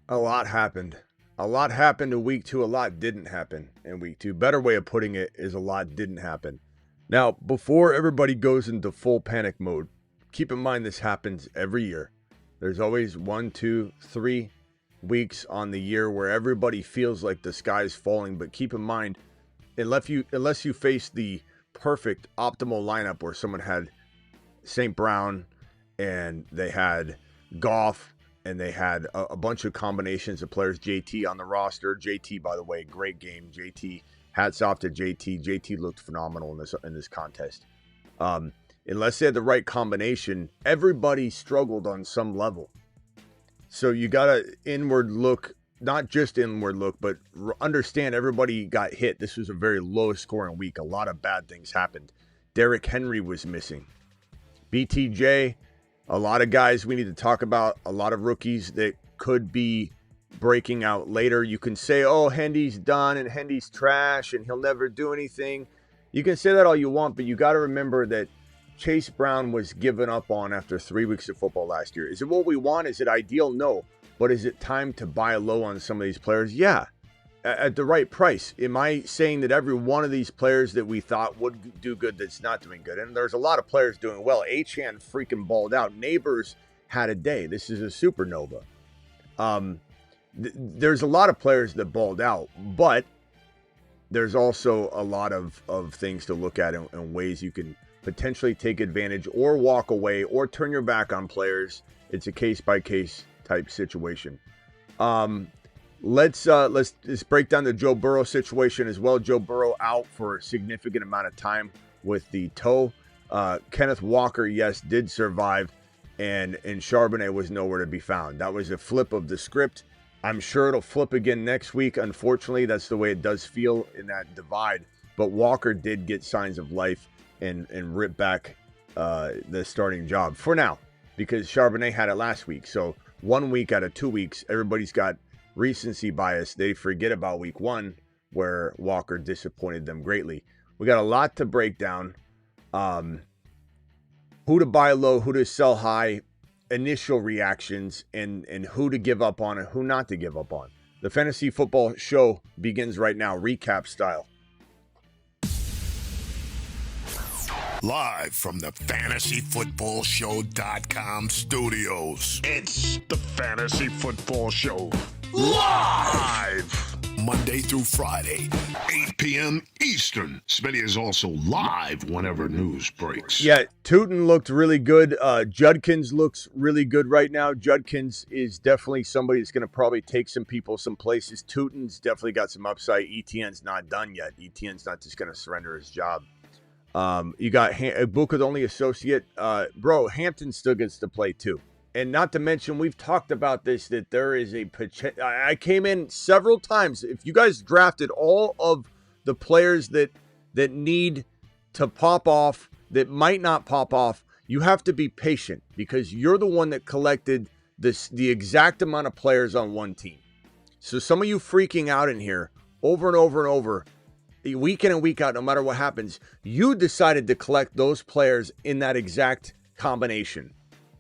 A lot happened. A lot happened in week 2. A lot didn't happen in week 2. Better way of putting it is a lot didn't happen. Now, before everybody goes into full panic mode, keep in mind this happens every year. There's always 1, 2, 3 weeks on the year where everybody feels like the sky's falling. But keep in mind, unless you face the perfect optimal lineup where someone had St. Brown and they had Goff and they had a bunch of combinations of players, JT on the roster. JT, by the way, great game. JT, hats off to JT. JT looked phenomenal in this contest. Unless they had the right combination, everybody struggled on some level. So you got to inward look, not just inward look, but understand everybody got hit. This was a very low scoring week. A lot of bad things happened. Derrick Henry was missing. BTJ, a lot of guys we need to talk about, a lot of rookies that could be breaking out later. You can say, oh, Hendy's done and Hendy's trash and he'll never do anything. You can say that all you want, but you got to remember that Chase Brown was given up on after 3 weeks of football last year. Is it what we want? Is it ideal? No. But is it time to buy low on some of these players? Yeah. At the right price. Am I saying that every one of these players that we thought would do good that's not doing good? And there's a lot of players doing well. Achane freaking balled out. Nabers had a day. This is a supernova. There's a lot of players that balled out, but there's also a lot of things to look at and ways you can potentially take advantage or walk away or turn your back on players. It's a case-by-case type situation. Let's just break down the Joe Burrow situation as well. Joe Burrow out for a significant amount of time with the toe. Kenneth Walker, yes, did survive, and Charbonnet was nowhere to be found. That was a flip of the script. I'm sure it'll flip again next week. Unfortunately, that's the way it does feel in that divide. But Walker did get signs of life and rip back the starting job for now, because Charbonnet had it last week. So 1 week out of 2 weeks, everybody's got recency bias. They forget about week 1 where Walker disappointed them greatly. We got a lot to break down. Who to buy low, who to sell high, initial reactions, and who to give up on and who not to give up on. The Fantasy Football Show begins right now, recap style. Live from the FantasyFootballShow.com studios. It's the Fantasy Football Show. Live! Monday through Friday, 8 p.m. Eastern. Smitty is also live whenever news breaks. Yeah, Tootin looked really good. Judkins looks really good right now. Judkins is definitely somebody that's going to probably take some people some places. Tootin's definitely got some upside. ETN's not done yet. ETN's not just going to surrender his job. You got Buka's only associate. Bro, Hampton still gets to play too. And not to mention, we've talked about this, that there is a potential. I came in several times. If you guys drafted all of the players that need to pop off, that might not pop off, you have to be patient because you're the one that collected the exact amount of players on one team. So some of you freaking out in here over and over and over, week in and week out, no matter what happens, you decided to collect those players in that exact combination.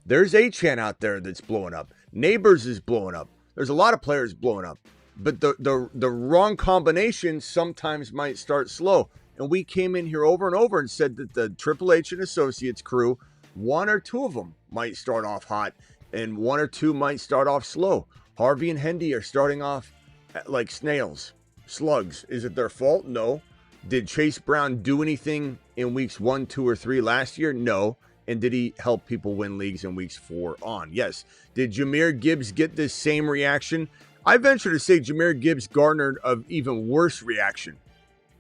There's Achane out there that's blowing up. Nabers is blowing up. There's a lot of players blowing up. But the wrong combination sometimes might start slow. And we came in here over and over and said that the Triple H and Associates crew, 1 or 2 of them might start off hot and 1 or 2 might start off slow. Harvey and Hendy are starting off like snails, slugs. Is it their fault? No. Did Chase Brown do anything in weeks 1, 2, or 3 last year? No. And did he help people win leagues in weeks 4 on? Yes. Did Jahmyr Gibbs get this same reaction? I venture to say Jahmyr Gibbs garnered an even worse reaction.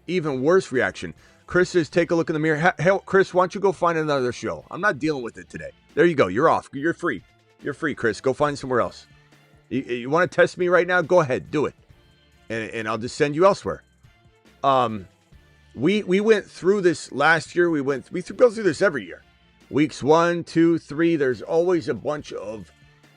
Even worse reaction. Chris says, take a look in the mirror. Hell, Chris, why don't you go find another show? I'm not dealing with it today. There you go. You're off. You're free. You're free, Chris. Go find somewhere else. You want to test me right now? Go ahead. Do it. And I'll just send you elsewhere. We went through this last year. We go through this every year. Weeks 1, 2, 3, there's always a bunch of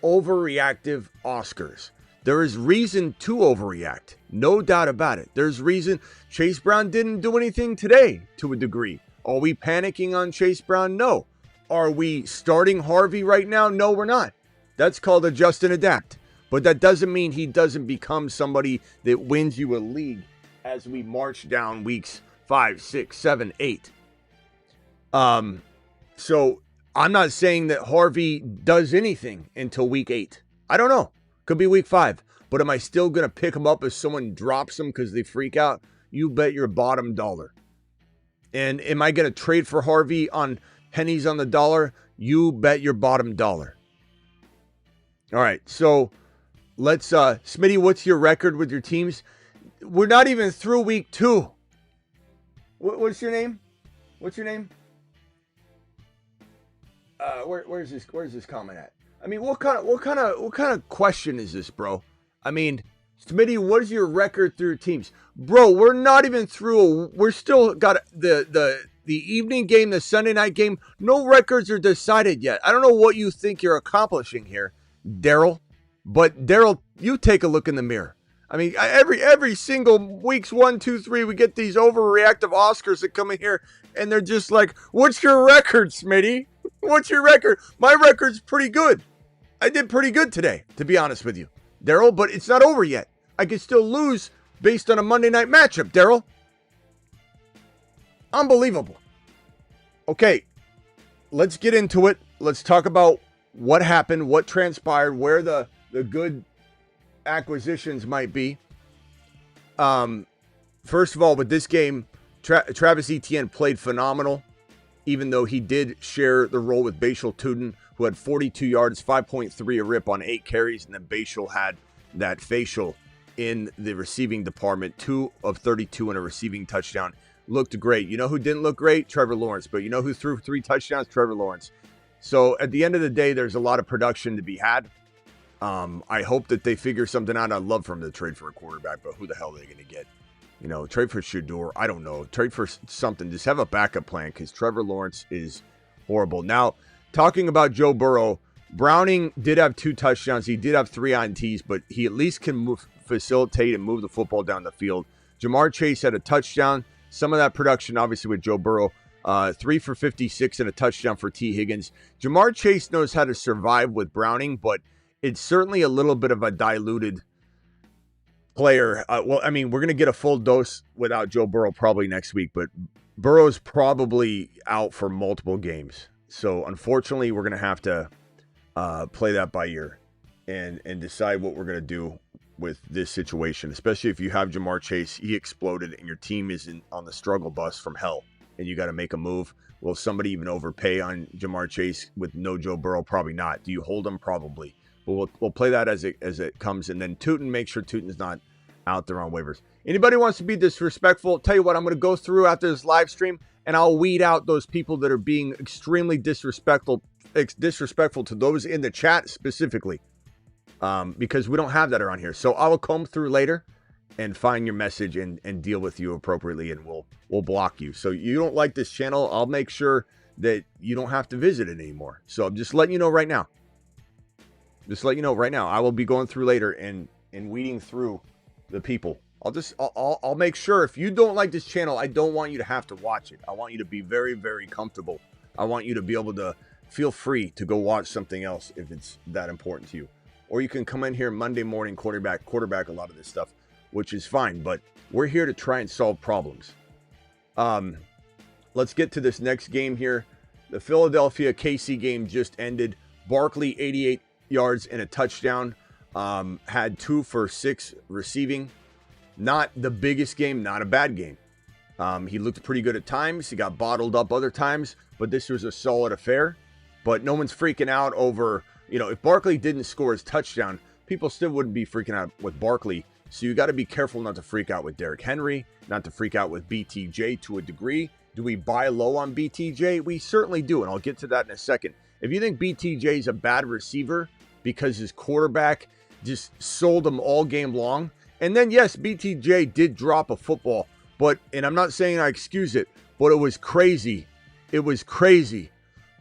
overreactive Oscars. There is reason to overreact. No doubt about it. There's reason. Chase Brown didn't do anything today to a degree. Are we panicking on Chase Brown? No. Are we starting Harvey right now? No, we're not. That's called adjust and adapt. But that doesn't mean he doesn't become somebody that wins you a league as we march down weeks 5, 6, 7, 8. So I'm not saying that Harvey does anything until week 8. I don't know. Could be week 5. But am I still going to pick him up if someone drops him because they freak out? You bet your bottom dollar. And am I going to trade for Harvey on pennies on the dollar? You bet your bottom dollar. All right, so let's, Smitty, what's your record with your teams? We're not even through week 2. What's your name? What's your name? Where's this comment at? I mean, what kind of question is this, bro? I mean, Smitty, what is your record through your teams? Bro, we're not even through. We're still got the evening game, the Sunday night game. No records are decided yet. I don't know what you think you're accomplishing here, Daryl. But Daryl, you take a look in the mirror. I mean, every single weeks 1, 2, 3, we get these overreactive Oscars that come in here, and they're just like, "What's your record, Smitty? What's your record?" My record's pretty good. I did pretty good today, to be honest with you, Daryl. But it's not over yet. I could still lose based on a Monday night matchup, Daryl. Unbelievable. Okay, let's get into it. Let's talk about what happened, what transpired, where the good acquisitions might be. First of all, with this game, Travis Etienne played phenomenal, even though he did share the role with Bashal Tuden, who had 42 yards, 5.3 a rip on 8 carries, and then Bashal had that facial in the receiving department, 2 of 32 and a receiving touchdown. Looked great. You know who didn't look great? Trevor Lawrence. But you know who threw 3 touchdowns? Trevor Lawrence. So at the end of the day, there's a lot of production to be had. I hope that they figure something out. I'd love for them to trade for a quarterback, but who the hell are they going to get? You know, trade for Shador. I don't know. Trade for something. Just have a backup plan because Trevor Lawrence is horrible. Now, talking about Joe Burrow, Browning did have 2 touchdowns. He did have 3 INTs, but he at least can facilitate and move the football down the field. Jamar Chase had a touchdown. Some of that production, obviously, with Joe Burrow. 3 for 56 and a touchdown for T. Higgins. Jamar Chase knows how to survive with Browning, but it's certainly a little bit of a diluted player. Well, I mean, we're going to get a full dose without Joe Burrow probably next week, but Burrow's probably out for multiple games. So, unfortunately, we're going to have to play that by ear and decide what we're going to do with this situation, especially if you have Jamar Chase. He exploded and your team is on the struggle bus from hell, and you got to make a move. Will somebody even overpay on Jamar Chase with no Joe Burrow? Probably not. Do you hold him? Probably. But we'll play that as it comes. And then Tootin, make sure Tootin's not out there on waivers. Anybody wants to be disrespectful, tell you what, I'm going to go through after this live stream, and I'll weed out those people that are being extremely disrespectful to those in the chat specifically, because we don't have that around here. So I will comb through later and find your message and deal with you appropriately, and we'll block you. So you don't like this channel, I'll make sure that you don't have to visit it anymore. So I'm just letting you know right now. I will be going through later and weeding through the people. I'll make sure if you don't like this channel, I don't want you to have to watch it. I want you to be very, very comfortable. I want you to be able to feel free to go watch something else if it's that important to you. Or you can come in here Monday morning, quarterback a lot of this stuff, which is fine. But we're here to try and solve problems. Let's get to this next game here. The Philadelphia KC game just ended. Barkley, 88 yards and a touchdown. Had 2 for 6 receiving. Not the biggest game, not a bad game. He looked pretty good at times. He got bottled up other times, but this was a solid affair. But no one's freaking out over, if Barkley didn't score his touchdown, people still wouldn't be freaking out with Barkley. So you got to be careful not to freak out with Derrick Henry, not to freak out with BTJ to a degree. Do we buy low on BTJ? We certainly do, and I'll get to that in a second. If you think BTJ is a bad receiver because his quarterback just sold him all game long, and then yes, BTJ did drop a football, and I'm not saying I excuse it, but it was crazy. It was crazy.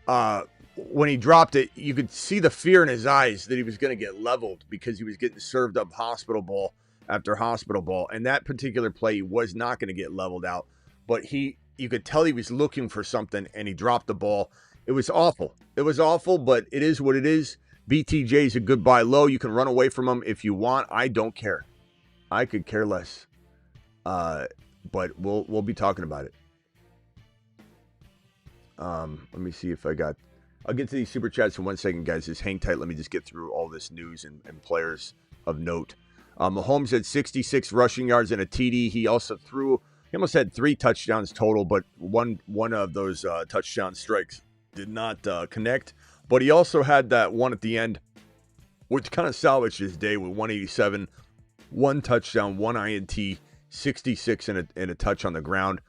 When he dropped it, you could see the fear in his eyes that he was going to get leveled because he was getting served up hospital ball after hospital ball. And that particular play was not going to get leveled out, but you could tell he was looking for something and he dropped the ball. It was awful. It was awful, but it is what it is. BTJ is a good buy low. You can run away from him if you want. I don't care. I could care less. But we'll be talking about it. Let me see if I'll get to these super chats in 1 second, guys. Just hang tight. Let me just get through all this news and players of note. Mahomes had 66 rushing yards and a TD. He almost had 3 touchdowns total, but one of those touchdown strikes did not connect. But he also had that one at the end, which kind of salvaged his day with 187, 1 touchdown, 1 INT, 66 and a touch on the ground.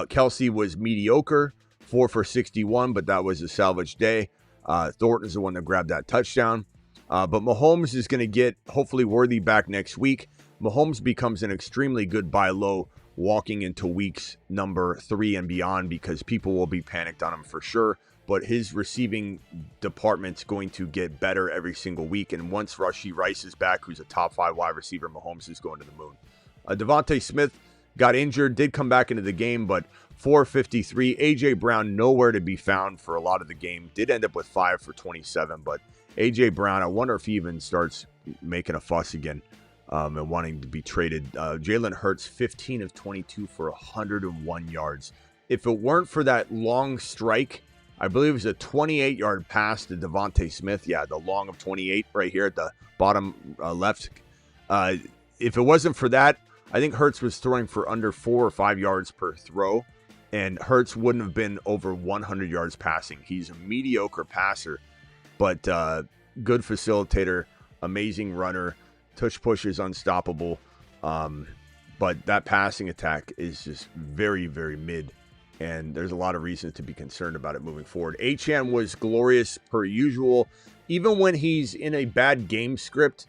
Kelsey was mediocre, 4 for 61, but that was a salvage day. Thornton's the one that grabbed that touchdown. But Mahomes is going to get, hopefully, Worthy back next week. Mahomes becomes an extremely good buy low walking into weeks number 3 and beyond because people will be panicked on him for sure. But his receiving department's going to get better every single week. And once Rashee Rice is back, who's a top 5 wide receiver, Mahomes is going to the moon. Devontae Smith got injured, did come back into the game, but 453. A.J. Brown nowhere to be found for a lot of the game. Did end up with 5 for 27, but A.J. Brown, I wonder if he even starts making a fuss again and wanting to be traded. Jalen Hurts, 15 of 22 for 101 yards. If it weren't for that long strike, I believe it was a 28-yard pass to Devontae Smith. Yeah, the long of 28 right here at the bottom left. If it wasn't for that, I think Hurts was throwing for under 4 or 5 yards per throw, and Hurts wouldn't have been over 100 yards passing. He's a mediocre passer, but good facilitator, amazing runner. Tush push is unstoppable, but that passing attack is just very, very mid, and there's a lot of reasons to be concerned about it moving forward. Achane was glorious per usual. Even when he's in a bad game script,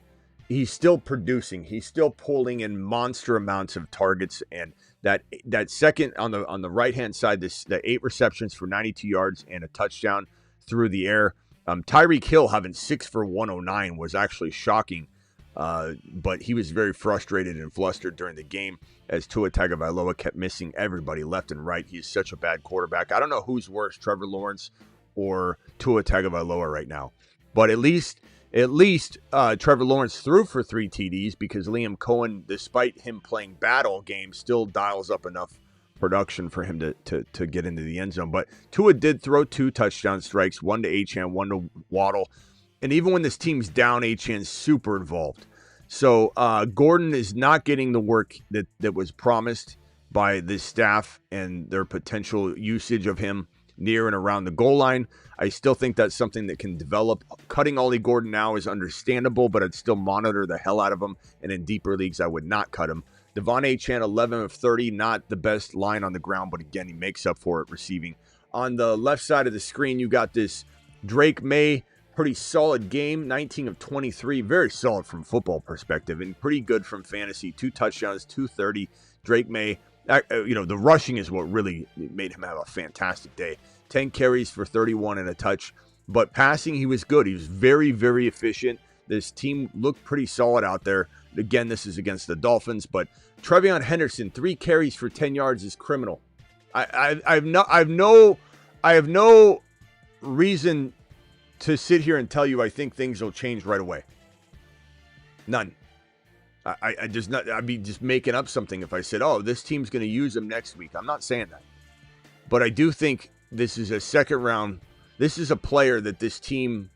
he's still producing. He's still pulling in monster amounts of targets, and that second on the right hand side, the 8 receptions for 92 yards and a touchdown through the air. Tyreek Hill having 6 for 109 was actually shocking, but he was very frustrated and flustered during the game as Tua Tagovailoa kept missing everybody left and right. He's such a bad quarterback. I don't know who's worse, Trevor Lawrence or Tua Tagovailoa right now, but at least Trevor Lawrence threw for 3 TDs because Liam Cohen, despite him playing bad all game, still dials up enough production for him to get into the end zone. But Tua did throw 2 touchdown strikes, 1 to Achane, 1 to Waddle. And even when this team's down, Achane's super involved. So Gordon is not getting the work that was promised by this staff and their potential usage of him near and around the goal line. I still think that's something that can develop. Cutting Ollie Gordon now is understandable, but I'd still monitor the hell out of him. And in deeper leagues, I would not cut him. Devon Achane, 11 of 30, not the best line on the ground, but again, he makes up for it receiving. On the left side of the screen, you got this Drake May, pretty solid game, 19 of 23, very solid from football perspective, and pretty good from fantasy. 2 touchdowns, 230. Drake May, the rushing is what really made him have a fantastic day. 10 carries for 31 and a touch, but passing, he was good. He was very, very efficient. This team looked pretty solid out there. Again, this is against the Dolphins, but Trevion Henderson, 3 carries for 10 yards is criminal. I have no reason to sit here and tell you I think things will change right away. None. I'd be just making up something if I said, oh, this team's going to use him next week. I'm not saying that. But I do think this is a second round. This is a player that this team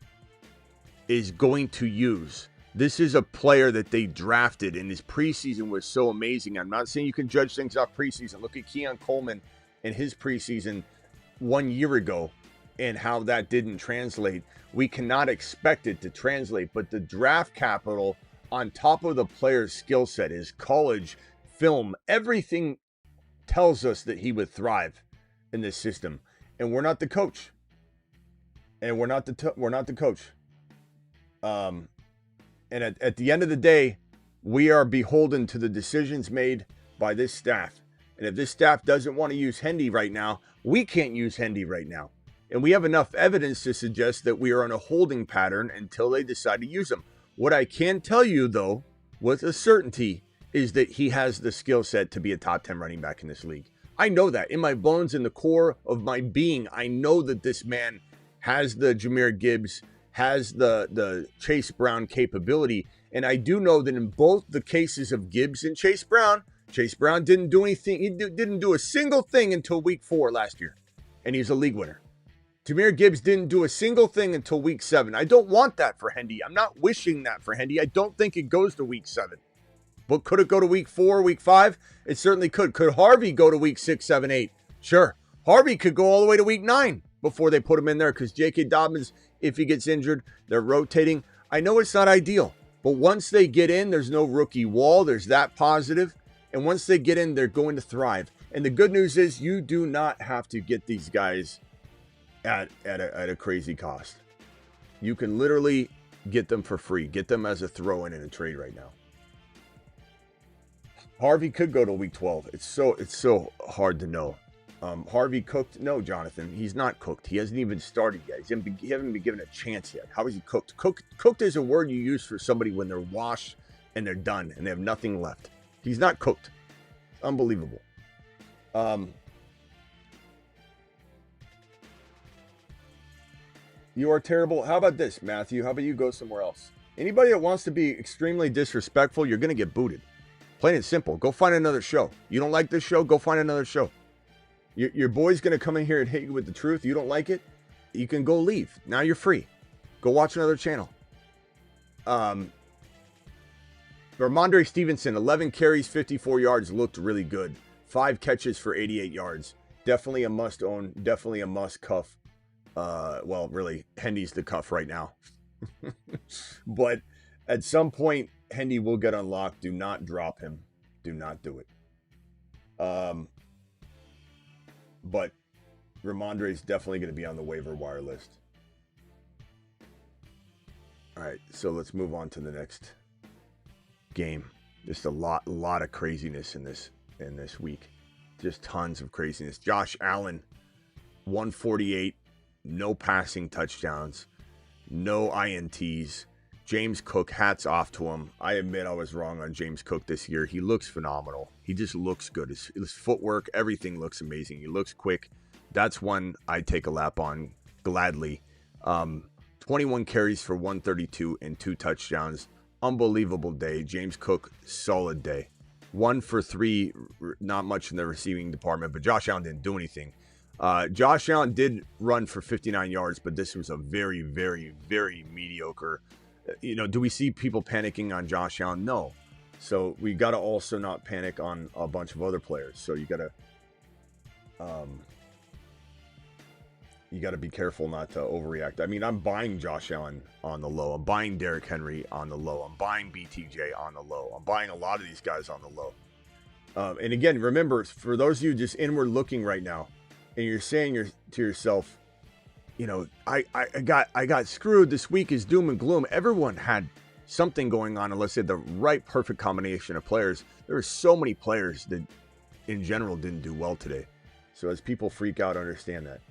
is going to use. This is a player that they drafted, and his preseason was so amazing. I'm not saying you can judge things off preseason. Look at Keon Coleman and his preseason 1 year ago and how that didn't translate. We cannot expect it to translate, but the draft capital on top of the player's skill set, his college film, everything tells us that he would thrive in this system. And we're not the coach. And we're not the coach. And at the end of the day, we are beholden to the decisions made by this staff. And if this staff doesn't want to use Hendy right now, we can't use Hendy right now. And we have enough evidence to suggest that we are on a holding pattern until they decide to use him. What I can tell you, though, with a certainty, is that he has the skill set to be a top 10 running back in this league. I know that. In my bones, in the core of my being, I know that this man has the Jahmyr Gibbs, has the Chase Brown capability. And I do know that in both the cases of Gibbs and Chase Brown didn't do anything. He didn't do a single thing until week 4 last year. And he's a league winner. Jahmyr Gibbs didn't do a single thing until week 7. I don't want that for Hendy. I'm not wishing that for Hendy. I don't think it goes to week 7. But could it go to week 4, week 5? It certainly could. Could Harvey go to week 6, 7, 8? Sure. Harvey could go all the way to week 9 before they put him in there because J.K. Dobbins, if he gets injured, they're rotating. I know it's not ideal, but once they get in, there's no rookie wall. There's that positive. And once they get in, they're going to thrive. And the good news is you do not have to get these guys at a crazy cost. You can literally get them for free. Get them as a throw-in a trade right now. Harvey could go to week 12. It's so hard to know. Harvey cooked? No, Jonathan. He's not cooked. He hasn't even started yet. He hasn't been given a chance yet. How is he cooked? Cooked is a word you use for somebody when they're washed and they're done and they have nothing left. He's not cooked. Unbelievable. You are terrible. How about this, Matthew? How about you go somewhere else? Anybody that wants to be extremely disrespectful, you're going to get booted. Plain and simple. Go find another show. You don't like this show? Go find another show. Your boy's going to come in here and hit you with the truth. You don't like it? You can go leave. Now you're free. Go watch another channel. Ramondre Stevenson, 11 carries, 54 yards, looked really good. 5 catches for 88 yards. Definitely a must own. Definitely a must cuff. Well, really, Hendy's the cuff right now. But at some point, Hendy will get unlocked. Do not drop him. Do not do it. But Ramondre is definitely going to be on the waiver wire list. All right, so let's move on to the next game. Just a lot of craziness in this week. Just tons of craziness. Josh Allen, 148, no passing touchdowns, no INTs. James Cook, hats off to him. I admit I was wrong on James Cook this year. He looks phenomenal. He just looks good. His footwork, everything looks amazing. He looks quick. That's one I'd take a lap on gladly. 21 carries for 132 and 2 touchdowns. Unbelievable day. James Cook, solid day. 1 for 3, not much in the receiving department, but Josh Allen didn't do anything. Josh Allen did run for 59 yards, but this was a very, very, very mediocre. Do we see people panicking on Josh Allen? No. So we got to also not panic on a bunch of other players. So you got to be careful not to overreact. I mean, I'm buying Josh Allen on the low. I'm buying Derrick Henry on the low. I'm buying BTJ on the low. I'm buying a lot of these guys on the low. And again, remember, for those of you just inward looking right now, and you're saying to yourself, I got screwed. This week is doom and gloom. Everyone had something going on unless they had the right perfect combination of players. There were so many players that in general didn't do well today. So as people freak out, understand that.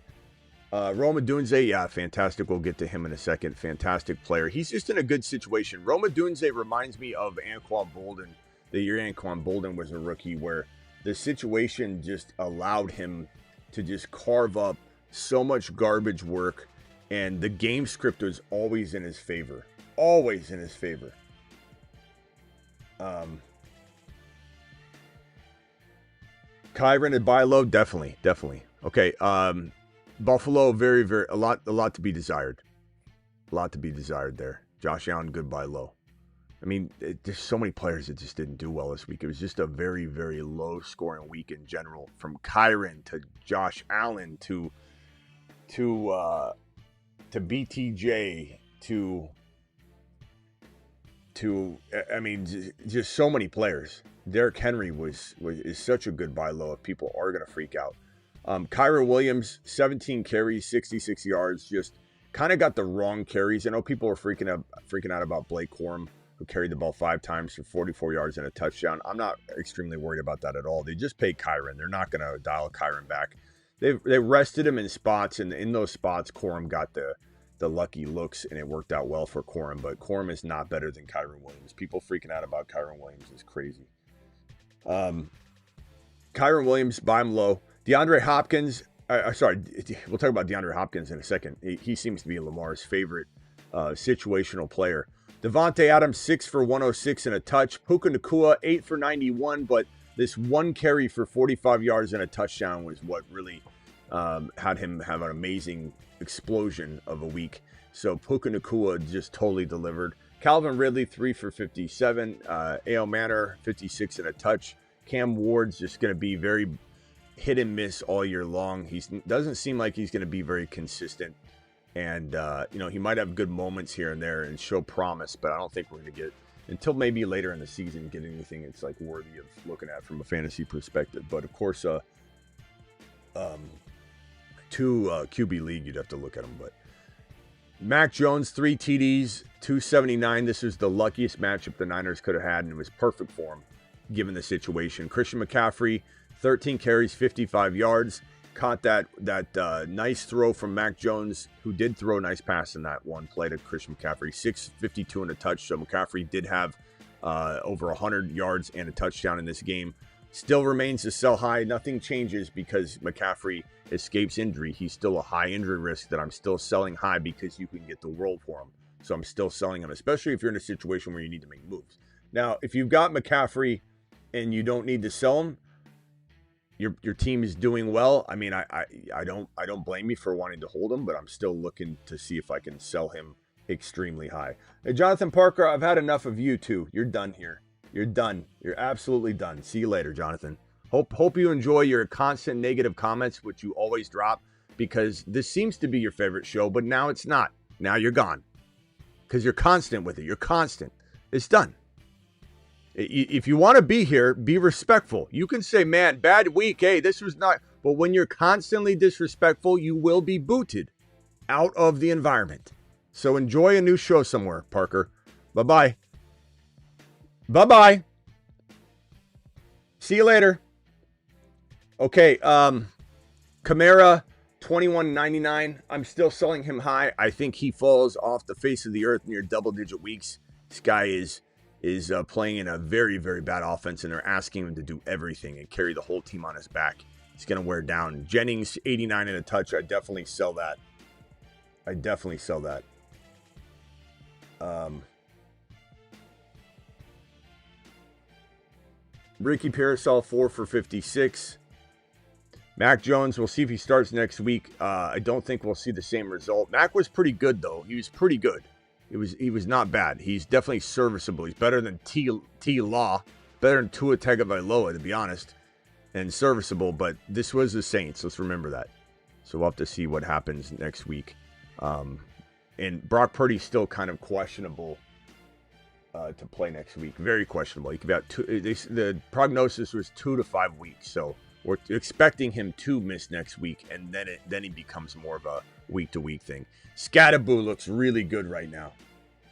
Roma Dunze, yeah, fantastic. We'll get to him in a second. Fantastic player. He's just in a good situation. Roma Dunze reminds me of Anquan Bolden. The year Anquan Bolden was a rookie where the situation just allowed him to just carve up so much garbage work, and the game script was always in his favor. Always in his favor. Kyron and buy low, definitely. Okay, Buffalo, very, very, a lot to be desired. A lot to be desired there. Josh Allen, good buy low. I mean, there's so many players that just didn't do well this week. It was just a very, very low scoring week in general, from Kyron to Josh Allen to BTJ to I mean, just so many players. Derrick Henry is such a good buy low if people are going to freak out. Kyron Williams, 17 carries, 66 yards, just kind of got the wrong carries. I know people were freaking out about Blake Corum, who carried the ball 5 times for 44 yards and a touchdown. I'm not extremely worried about that at all. They just paid Kyron. They're not going to dial Kyron back. They rested him in spots, and in those spots, Corum got the lucky looks, and it worked out well for Corum. But Corum is not better than Kyron Williams. People freaking out about Kyron Williams is crazy. Kyron Williams, buy him low. DeAndre Hopkins, we'll talk about DeAndre Hopkins in a second. He seems to be Lamar's favorite situational player. Devontae Adams, 6 for 106 and a touch. Puka Nacua, 8 for 91, but this one carry for 45 yards and a touchdown was what really had him have an amazing explosion of a week. So Puka Nacua just totally delivered. Calvin Ridley, 3 for 57. A.L. Manor, 56 and a touch. Cam Ward's just going to be very hit and miss all year long. He doesn't seem like he's going to be very consistent. And, he might have good moments here and there and show promise, but I don't think we're going to get, until maybe later in the season, get anything that's like worthy of looking at from a fantasy perspective. But, of course, two QB league, you'd have to look at them. But Mac Jones, 3 TDs, 279. This was the luckiest matchup the Niners could have had, and it was perfect for him, given the situation. Christian McCaffrey, 13 carries, 55 yards. Caught that nice throw from Mac Jones, who did throw a nice pass in that one play to Christian McCaffrey. 652 and a touch. So McCaffrey did have over 100 yards and a touchdown in this game. Still remains to sell high. Nothing changes because McCaffrey escapes injury. He's still a high injury risk that I'm still selling high because you can get the world for him. So I'm still selling him, especially if you're in a situation where you need to make moves. Now, if you've got McCaffrey and you don't need to sell him, your team is doing well. I mean, I don't blame you for wanting to hold him, but I'm still looking to see if I can sell him extremely high. Hey, Jonathan Parker, I've had enough of you too. You're done here. You're done. You're absolutely done. See you later, Jonathan. Hope you enjoy your constant negative comments, which you always drop, because this seems to be your favorite show, but now it's not. Now you're gone because you're constant with it. You're constant. It's done. If you want to be here, be respectful. You can say, man, bad week. Hey, this was not. But when you're constantly disrespectful, you will be booted out of the environment. So enjoy a new show somewhere, Parker. Bye-bye. Bye-bye. See you later. Okay, Kamara, $21.99. I'm still selling him high. I think he falls off the face of the earth near double-digit weeks. This guy is playing in a very, very bad offense, and they're asking him to do everything and carry the whole team on his back. He's going to wear down. Jennings, 89 and a touch. I definitely sell that. Ricky Parasol, 4 for 56. Mac Jones, we'll see if he starts next week. I don't think we'll see the same result. Mac was pretty good, though. He was pretty good. He was not bad. He's definitely serviceable. He's better than T Law, better than Tua Tagovailoa, to be honest, and serviceable. But this was the Saints. Let's remember that. So we'll have to see what happens next week. And Brock Purdy's still kind of questionable to play next week. Very questionable. He could be out the prognosis was 2 to 5 weeks. So we're expecting him to miss next week, and then he becomes more of a week-to-week thing. Scatterboo looks really good right now.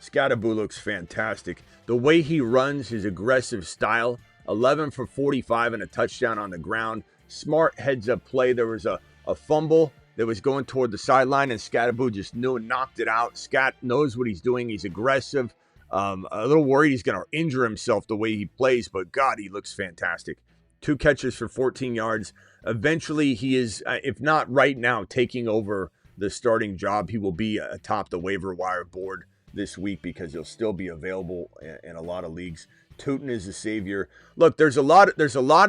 Scatterboo looks fantastic. The way he runs, his aggressive style, 11 for 45 and a touchdown on the ground. Smart heads-up play. There was a fumble that was going toward the sideline, and Scatterboo just knew and knocked it out. Scat knows what he's doing. He's aggressive. A little worried he's going to injure himself the way he plays, but God, he looks fantastic. 2 catches for 14 yards. Eventually, he is, if not right now, taking over the starting job. He will be atop the waiver wire board this week because he'll still be available in a lot of leagues. Tootin is a savior. Look, there's a lot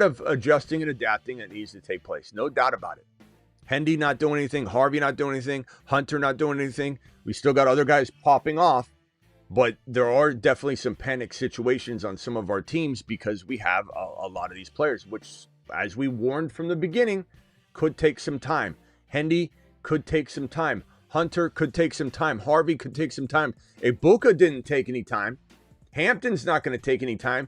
of adjusting and adapting that needs to take place. No doubt about it. Hendy not doing anything. Harvey not doing anything. Hunter not doing anything. We still got other guys popping off. But there are definitely some panic situations on some of our teams because we have a lot of these players, which, as we warned from the beginning, could take some time. Hendy could take some time. Hunter could take some time. Harvey could take some time. Ibuka didn't take any time. Hampton's not going to take any time.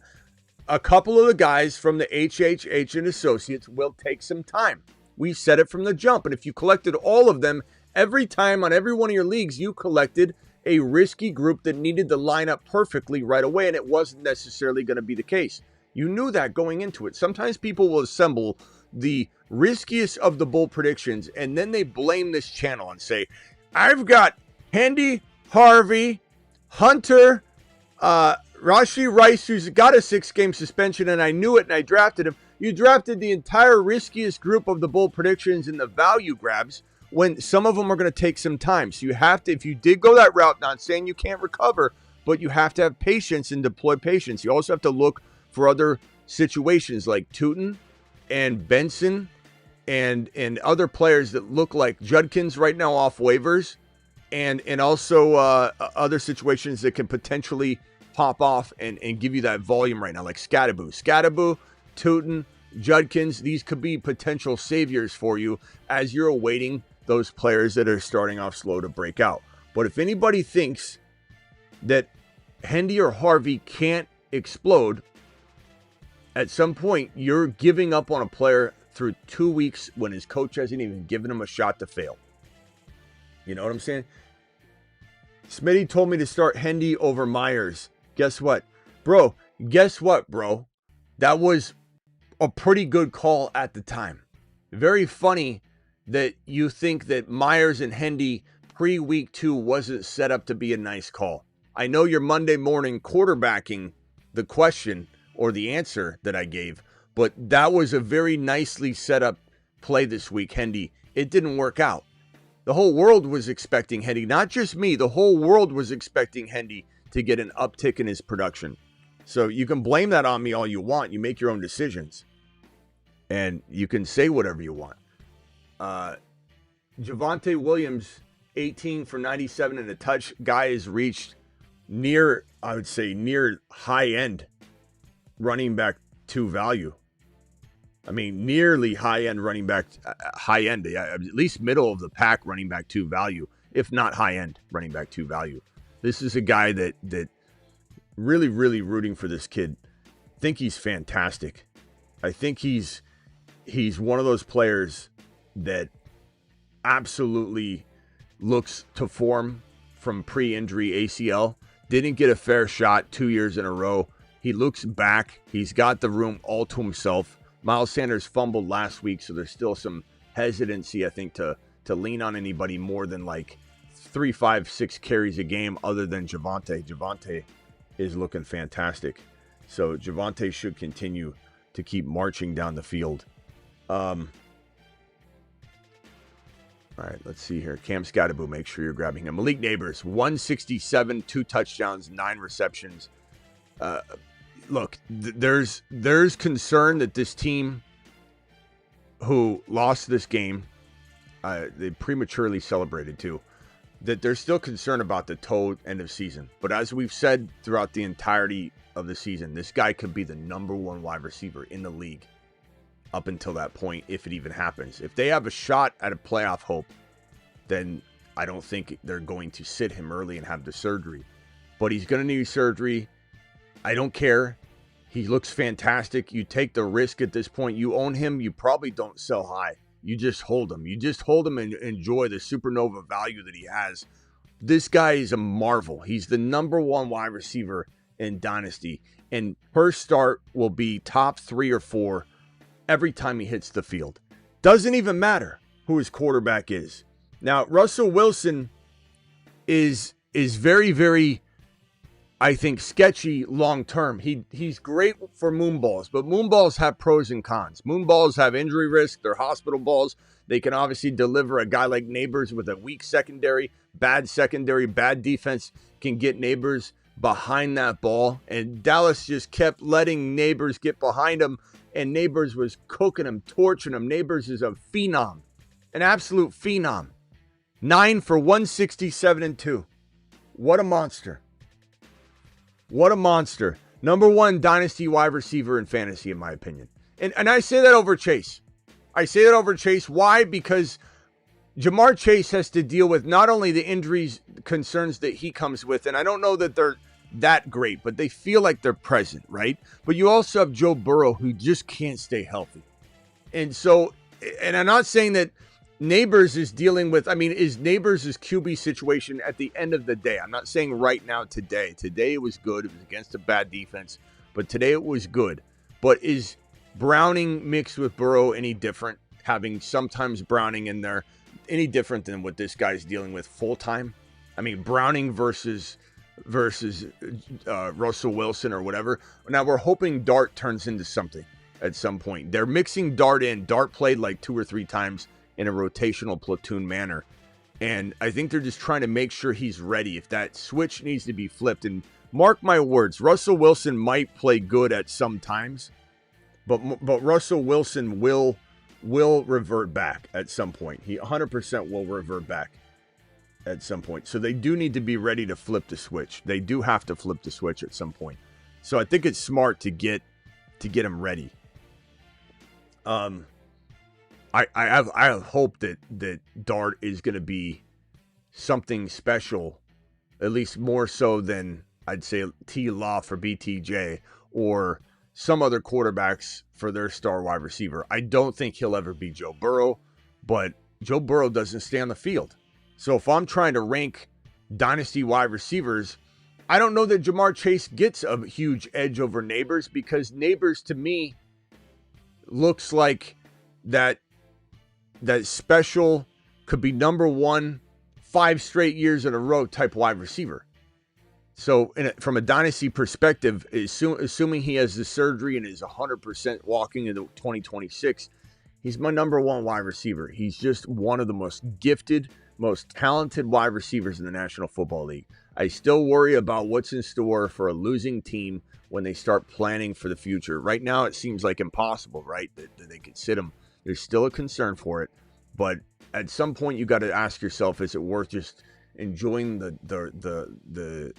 A couple of the guys from the HHH and Associates will take some time. We said it from the jump. And if you collected all of them, every time on every one of your leagues, you collected a risky group that needed to line up perfectly right away, and it wasn't necessarily going to be the case. You knew that going into it. Sometimes people will assemble the riskiest of the bold predictions, and then they blame this channel and say, I've got Hendy, Harvey, Hunter, Rashee Rice, who's got a 6-game suspension, and I knew it, and I drafted him. You drafted the entire riskiest group of the bold predictions and the value grabs when some of them are going to take some time. So you have to, if you did go that route, not saying you can't recover, but you have to have patience and deploy patience. You also have to look for other situations like Tootin and Benson and other players that look like Judkins right now off waivers, and also other situations that can potentially pop off and give you that volume right now, like Scattaboo, Tootin, Judkins. These could be potential saviors for you as you're awaiting those players that are starting off slow to break out. But if anybody thinks that Hendy or Harvey can't explode, at some point you're giving up on a player through 2 weeks when his coach hasn't even given him a shot to fail. You know what I'm saying? Smitty told me to start Hendy over Myers. Guess what? Bro, that was a pretty good call at the time. Very funny that you think that Myers and Hendy pre-week 2 wasn't set up to be a nice call. I know you're Monday morning quarterbacking the question or the answer that I gave, but that was a very nicely set up play this week, Hendy. It didn't work out. The whole world was expecting Hendy, not just me. The whole world was expecting Hendy to get an uptick in his production. So you can blame that on me all you want. You make your own decisions. And you can say whatever you want. Javonte Williams, 18 for 97 and a touch. Guy has reached near high-end running back 2 value. I mean, nearly high-end running back, high-end, at least middle of the pack running back 2 value, if not high-end running back 2 value. This is a guy that really, really rooting for this kid. I think he's fantastic. I think he's one of those players that absolutely looks to form from pre-injury ACL. Didn't get a fair shot 2 years in a row. He looks back. He's got the room all to himself. Miles Sanders fumbled last week, so there's still some hesitancy, I think, to lean on anybody more than like 3, 5, 6 carries a game other than Javonte. Javonte is looking fantastic. So Javonte should continue to keep marching down the field. All right, let's see here. Cam Scattaboo, make sure you're grabbing him. Malik Nabers, 167, 2 touchdowns, 9 receptions. Look, there's concern that this team who lost this game, they prematurely celebrated too, that there's still concern about the toe end of season. But as we've said throughout the entirety of the season, this guy could be the number 1 wide receiver in the league up until that point, if it even happens. If they have a shot at a playoff hope, then I don't think they're going to sit him early and have the surgery. But he's going to need surgery. I don't care. He looks fantastic. You take the risk at this point. You own him. You probably don't sell high. You just hold him. You just hold him and enjoy the supernova value that he has. This guy is a marvel. He's the number 1 wide receiver in Dynasty. And per start will be top 3 or 4 every time he hits the field. Doesn't even matter who his quarterback is. Now, Russell Wilson is very, very, I think, sketchy long-term. He's great for moonballs, but moonballs have pros and cons. Moonballs have injury risk. They're hospital balls. They can obviously deliver. A guy like Nabers with a weak secondary, bad defense can get Nabers behind that ball. And Dallas just kept letting Nabers get behind him, and Nabers was cooking him, torching him. Nabers is a phenom, an absolute phenom. 9 for 167 and 2. What a monster. What a monster. Number 1 Dynasty wide receiver in fantasy, in my opinion. And I say that over Chase. Why? Because Jamar Chase has to deal with not only the injuries concerns that he comes with, and I don't know that they're that great, but they feel like they're present, right? But you also have Joe Burrow, who just can't stay healthy. And so, and I'm not saying that Nabers is dealing with, is Nabers' QB situation at the end of the day. I'm not saying right now today. Today it was good. It was against a bad defense, but today it was good. But is Browning mixed with Burrow any different? Having sometimes Browning in there, any different than what this guy's dealing with full-time? Browning versus Russell Wilson or whatever. Now we're hoping Dart turns into something at some point. They're mixing Dart in. Dart played like 2 or 3 times in a rotational platoon manner. And I think they're just trying to make sure he's ready. If that switch needs to be flipped, and mark my words, Russell Wilson might play good at some times, but Russell Wilson will revert back at some point. He 100% will revert back at some point. So they do need to be ready to flip the switch. They do have to flip the switch at some point. So I think it's smart to get him ready. I have hope that Dart is going to be something special, at least more so than I'd say T. Law for BTJ or some other quarterbacks for their star wide receiver. I don't think he'll ever be Joe Burrow, but Joe Burrow doesn't stay on the field. So if I'm trying to rank Dynasty wide receivers, I don't know that Jamar Chase gets a huge edge over Nabers, because Nabers to me looks like that special, could be number one 5 straight years in a row type wide receiver. So from a Dynasty perspective, assuming he has the surgery and is 100% walking into 2026, he's my number one wide receiver. He's just one of the most gifted, most talented wide receivers in the National Football League. I still worry about what's in store for a losing team when they start planning for the future. Right now, it seems like impossible, right? That they could sit him. There's still a concern for it, but at some point you got to ask yourself: is it worth just enjoying the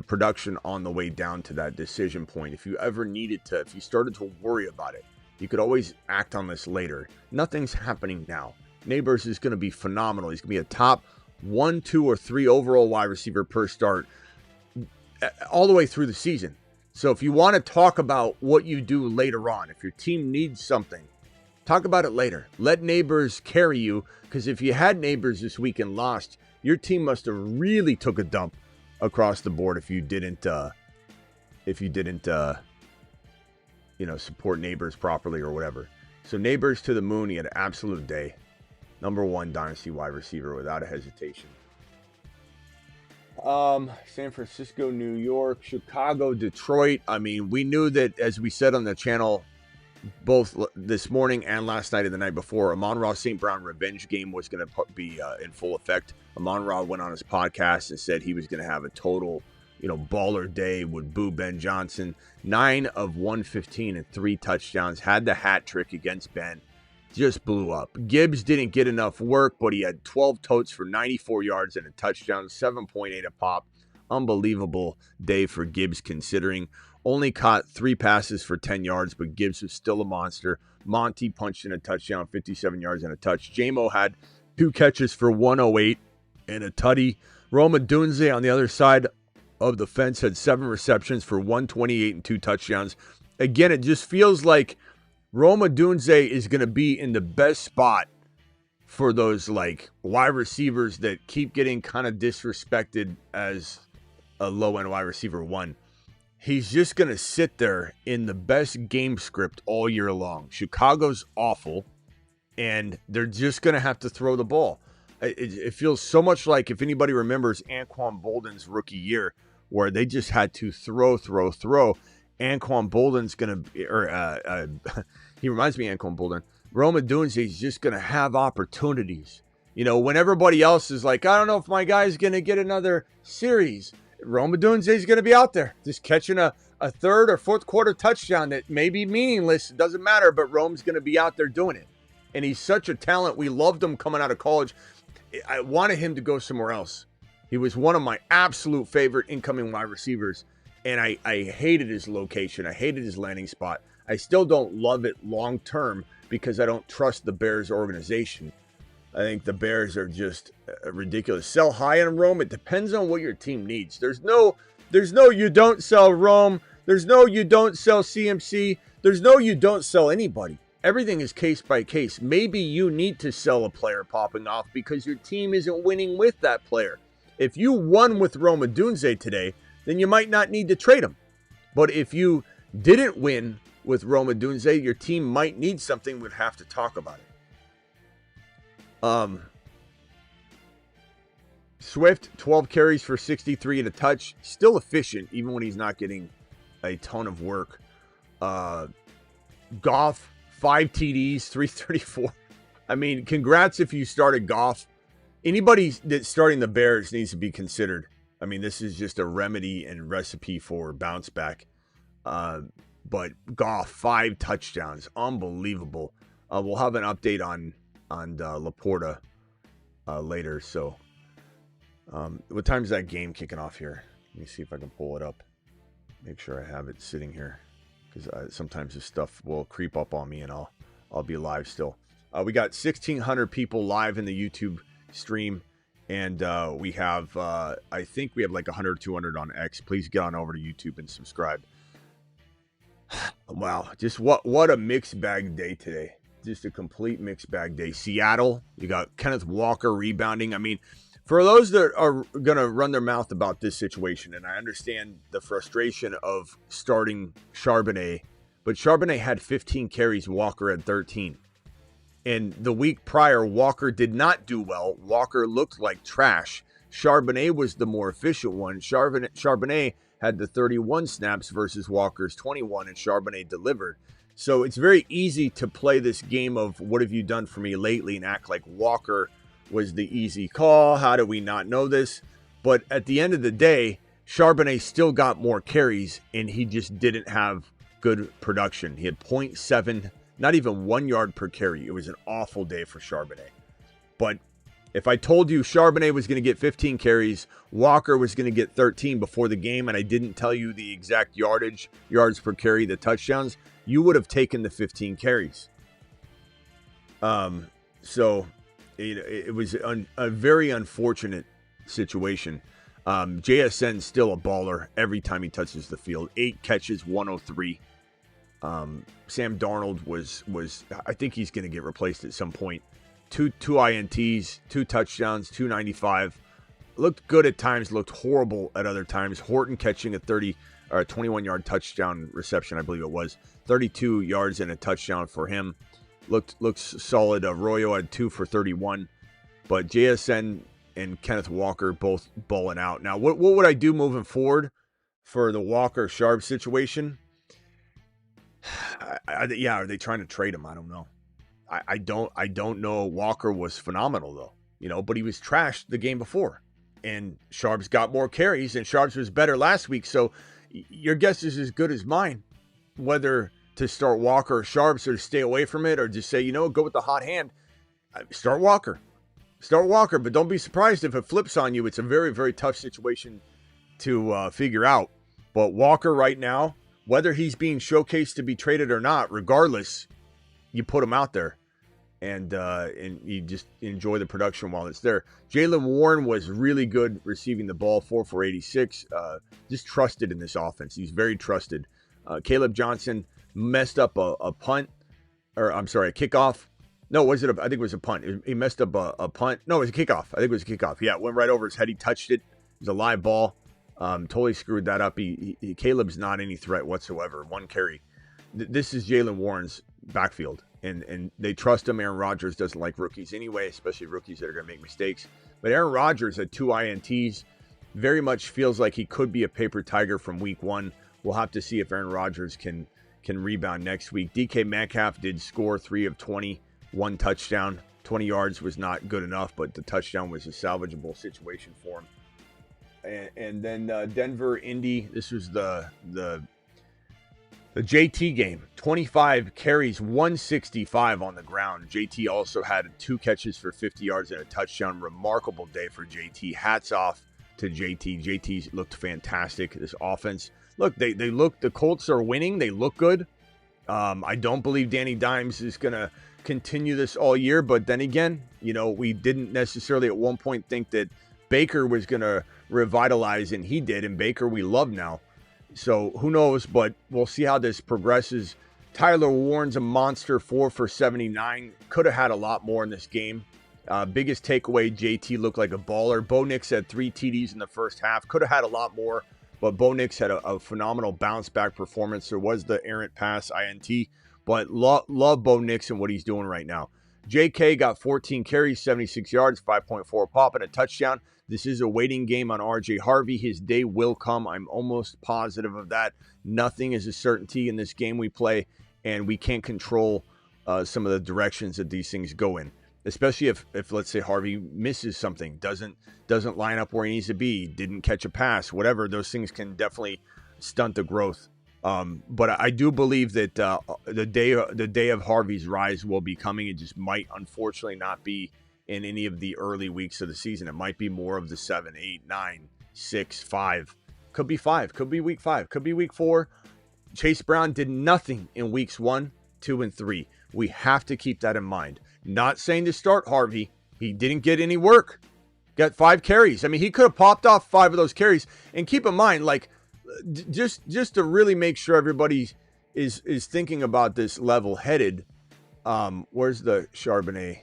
production on the way down to that decision point? If you ever needed to, if you started to worry about it, you could always act on this later. Nothing's happening now. Nabers is going to be phenomenal. He's going to be a top 1, 2, or 3 overall wide receiver per start all the way through the season. So if you want to talk about what you do later on, if your team needs something, talk about it later. Let Nabers carry you, because if you had Nabers this week and lost, your team must have really took a dump across the board if you didn't support Nabers properly or whatever. So Nabers to the moon. He had an absolute day. Number one Dynasty wide receiver without a hesitation. San Francisco, New York, Chicago, Detroit. I mean, we knew that, as we said on the channel both this morning and last night and the night before, Amon-Ra St. Brown revenge game was going to be in full effect. Amon-Ra went on his podcast and said he was going to have a total, baller day, would boo Ben Johnson. 9 of 115 and 3 touchdowns. Had the hat trick against Ben. Just blew up. Gibbs didn't get enough work, but he had 12 totes for 94 yards and a touchdown, 7.8 a pop. Unbelievable day for Gibbs, considering only caught 3 passes for 10 yards, but Gibbs was still a monster. Monty punched in a touchdown, 57 yards and a touch. J-Mo had 2 catches for 108 and a tutty. Rome Odunze on the other side of the fence had 7 receptions for 128 and 2 touchdowns. Again, it just feels like Rome Odunze is going to be in the best spot for those wide receivers that keep getting kind of disrespected as a low-end wide receiver 1. He's just going to sit there in the best game script all year long. Chicago's awful, and they're just going to have to throw the ball. It feels so much like, if anybody remembers Anquan Bolden's rookie year, where they just had to throw. Anquan Bolden's going to he reminds me of Anquan Bolden. Rome Odunze is just going to have opportunities. When everybody else is like, I don't know if my guy's going to get another series, Rome Odunze is going to be out there just catching a third or fourth quarter touchdown that may be meaningless. It doesn't matter, but Rome's going to be out there doing it. And he's such a talent. We loved him coming out of college. I wanted him to go somewhere else. He was one of my absolute favorite incoming wide receivers. And I hated his location. I hated his landing spot. I still don't love it long term because I don't trust the Bears organization. I think the Bears are just ridiculous. Sell high on Rome. It depends on what your team needs. There's no you don't sell Rome. There's no you don't sell CMC. There's no you don't sell anybody. Everything is case by case. Maybe you need to sell a player popping off because your team isn't winning with that player. If you won with Rome Odunze today, then you might not need to trade him. But if you didn't win with Rome Odunze, your team might need something. We'd have to talk about it. Swift, 12 carries for 63 and a touch. Still efficient, even when he's not getting a ton of work. Goff, 5 TDs, 334. I mean, congrats if you started Goff. Anybody that's starting the Bears needs to be considered. I mean, this is just a remedy and recipe for bounce back. But Goff, 5 touchdowns, unbelievable. We'll have an update on Laporta later. So, what time is that game kicking off here? Let me see if I can pull it up. Make sure I have it sitting here, because sometimes this stuff will creep up on me and I'll be live still. We got 1,600 people live in the YouTube stream, and we have I think we have like 100 200 on X. Please get on over to YouTube and subscribe. Wow, just what a mixed bag day today. Just a complete mixed bag day. Seattle, you got Kenneth Walker rebounding. I mean, for those that are going to run their mouth about this situation, and I understand the frustration of starting Charbonnet, but Charbonnet had 15 carries, Walker had 13. And the week prior, Walker did not do well. Walker looked like trash. Charbonnet was the more efficient one. Charbonnet had the 31 snaps versus Walker's 21, and Charbonnet delivered. So it's very easy to play this game of what have you done for me lately and act like Walker was the easy call. How do we not know this? But at the end of the day, Charbonnet still got more carries, and he just didn't have good production. He had 0.7, not even 1 yard per carry. It was an awful day for Charbonnet. But if I told you Charbonnet was going to get 15 carries, Walker was going to get 13 before the game, and I didn't tell you the exact yards per carry, the touchdowns, you would have taken the 15 carries. So it was a very unfortunate situation. JSN's still a baller every time he touches the field. 8 catches, 103. Sam Darnold was I think he's going to get replaced at some point. Two INTs, 2 touchdowns, 295. Looked good at times, looked horrible at other times. Horton catching a 21-yard touchdown reception, I believe it was. 32 yards and a touchdown for him. Looks solid. Arroyo had 2 for 31. But JSN and Kenneth Walker both balling out. Now, what would I do moving forward for the Walker-Sharp situation? Are they trying to trade him? I don't know. I don't know. Walker was phenomenal though, but he was trashed the game before, and Sharps got more carries, and Sharps was better last week. So your guess is as good as mine, whether to start Walker or Sharps, or stay away from it, or just say, go with the hot hand. Start Walker, but don't be surprised if it flips on you. It's a very, very tough situation to figure out. But Walker right now, whether he's being showcased to be traded or not, regardless, you put him out there, and you just enjoy the production while it's there. Jaylen Warren was really good receiving the ball, 4 for 86. Just trusted in this offense. He's very trusted. Caleb Johnson messed up a punt, or I'm sorry, a kickoff. No, I think it was a punt. He messed up a punt. No, it was a kickoff. I think it was a kickoff. Yeah, it went right over his head. He touched it. It was a live ball. Totally screwed that up. Caleb's not any threat whatsoever. 1 carry. This is Jaylen Warren's backfield, and they trust him. Aaron Rodgers doesn't like rookies anyway, especially rookies that are going to make mistakes. But Aaron Rodgers had 2 INTs. Very much feels like he could be a paper tiger from week 1. We'll have to see if Aaron Rodgers can rebound next week. DK Metcalf did score 3 of 20, 1 touchdown. 20 yards was not good enough, but the touchdown was a salvageable situation for him. And then Denver, Indy, this was the JT game. 25 carries, 165 on the ground. JT also had 2 catches for 50 yards and a touchdown. Remarkable day for JT. Hats off to JT. JT looked fantastic. This offense, look, they look, the Colts are winning. They look good. I don't believe Danny Dimes is going to continue this all year, but then again, we didn't necessarily at one point think that Baker was going to revitalize, and he did, and Baker we love now. So who knows, but we'll see how this progresses. Tyler Warren's a monster, 4 for 79. Could have had a lot more in this game. Biggest takeaway, JT looked like a baller. Bo Nix had 3 TDs in the first half. Could have had a lot more, but Bo Nix had a phenomenal bounce back performance. There was the errant pass, INT, but love Bo Nix and what he's doing right now. JK got 14 carries, 76 yards, 5.4 pop, and a touchdown. This is a waiting game on RJ Harvey. His day will come. I'm almost positive of that. Nothing is a certainty in this game we play, and we can't control some of the directions that these things go in, especially if let's say Harvey misses something, doesn't line up where he needs to be, didn't catch a pass, whatever. Those things can definitely stunt the growth. But I do believe that the day of Harvey's rise will be coming. It just might unfortunately not be in any of the early weeks of the season. It might be more of the 7, 8, 9, 6, 5. Could be 5. Could be week 5. Could be week 4. Chase Brown did nothing in weeks 1, 2, and 3. We have to keep that in mind. Not saying to start Harvey. He didn't get any work. Got 5 carries. I mean, he could have popped off 5 of those carries. And keep in mind, like, just to really make sure everybody is thinking about this level-headed. Where's the Charbonnet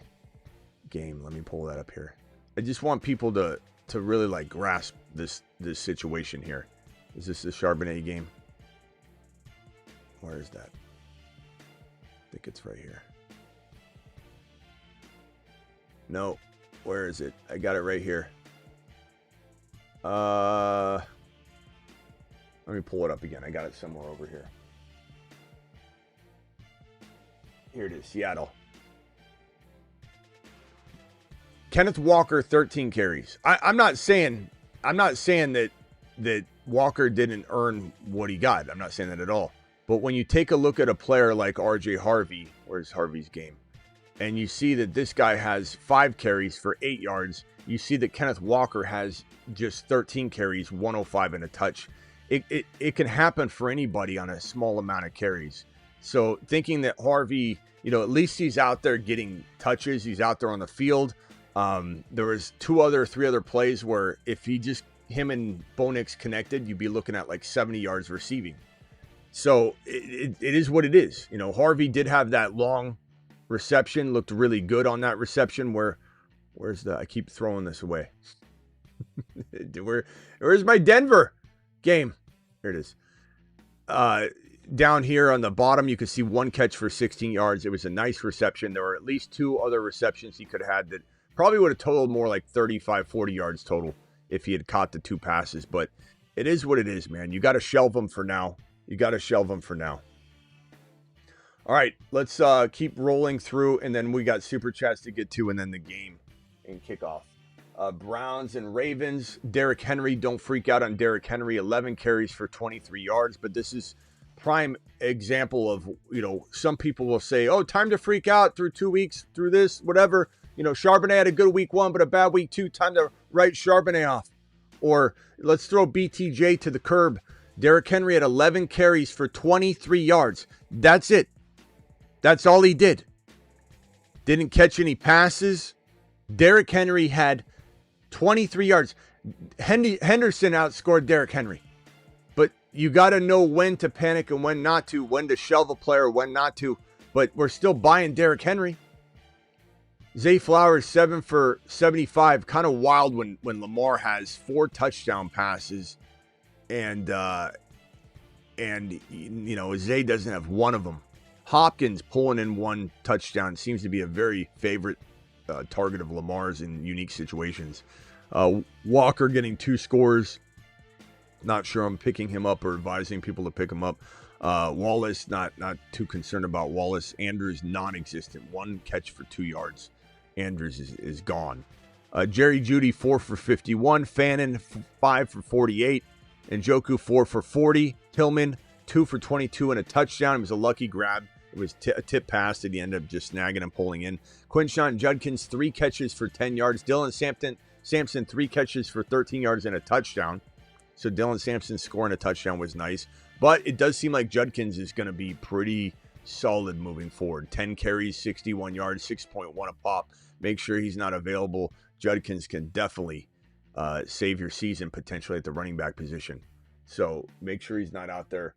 game? Let me pull that up here. I just want people to really like grasp this situation here. Is this the Charbonnet game? Where is that? I think it's right here. No, where is it? I got it right here. Let me pull it up again. I got it somewhere over here. Here it is, Seattle. Kenneth Walker, 13 carries. I'm not saying that Walker didn't earn what he got. I'm not saying that at all. But when you take a look at a player like RJ Harvey, where's Harvey's game? And you see that this guy has 5 carries for 8 yards. You see that Kenneth Walker has just 13 carries, 105 and a touch. It can happen for anybody on a small amount of carries. So thinking that Harvey, at least he's out there getting touches. He's out there on the field. There was 3 other plays where if him and Bo Nix connected, you'd be looking at like 70 yards receiving. So it is what it is. Harvey did have that long reception, looked really good on that reception. I keep throwing this away. Where's my Denver game? Here it is. Down here on the bottom, you can see 1 catch for 16 yards. It was a nice reception. There were at least 2 other receptions he could have had that probably would have totaled more like 35, 40 yards total if he had caught the 2 passes. But it is what it is, man. You got to shelve him for now. All right, let's keep rolling through, and then we got super chats to get to, and then the game and kickoff. Browns and Ravens. Derrick Henry, don't freak out on Derrick Henry. 11 carries for 23 yards, but this is prime example of, some people will say, oh, time to freak out through 2 weeks, through this, whatever. Charbonnet had a good week 1, but a bad week 2. Time to write Charbonnet off. Or let's throw BTJ to the curb. Derrick Henry had 11 carries for 23 yards. That's it. That's all he did. Didn't catch any passes. Derrick Henry had 23 yards. Henderson outscored Derrick Henry. But you got to know when to panic and when not to, when to shelve a player, when not to. But we're still buying Derrick Henry. Zay Flowers, 7 for 75. Kind of wild when Lamar has 4 touchdown passes. And Zay doesn't have one of them. Hopkins pulling in 1 touchdown seems to be a very favorite target of Lamar's in unique situations. Walker getting 2 scores. Not sure I'm picking him up or advising people to pick him up. Wallace, not too concerned about Wallace. Andrews, non-existent. 1 catch for 2 yards. Andrews is gone. Jerry Jeudy, 4 for 51. Fannin, 5 for 48. Njoku, 4 for 40. Tillman, 2 for 22 and a touchdown. It was a lucky grab. It was a tip pass that he ended up just snagging and pulling in. Quinshon Judkins, 3 catches for 10 yards. Dylan Sampson, 3 catches for 13 yards and a touchdown. So Dylan Sampson scoring a touchdown was nice. But it does seem like Judkins is going to be pretty solid moving forward. 10 carries, 61 yards, 6.1 a pop. Make sure he's not available. Judkins can definitely save your season potentially at the running back position. So make sure he's not out there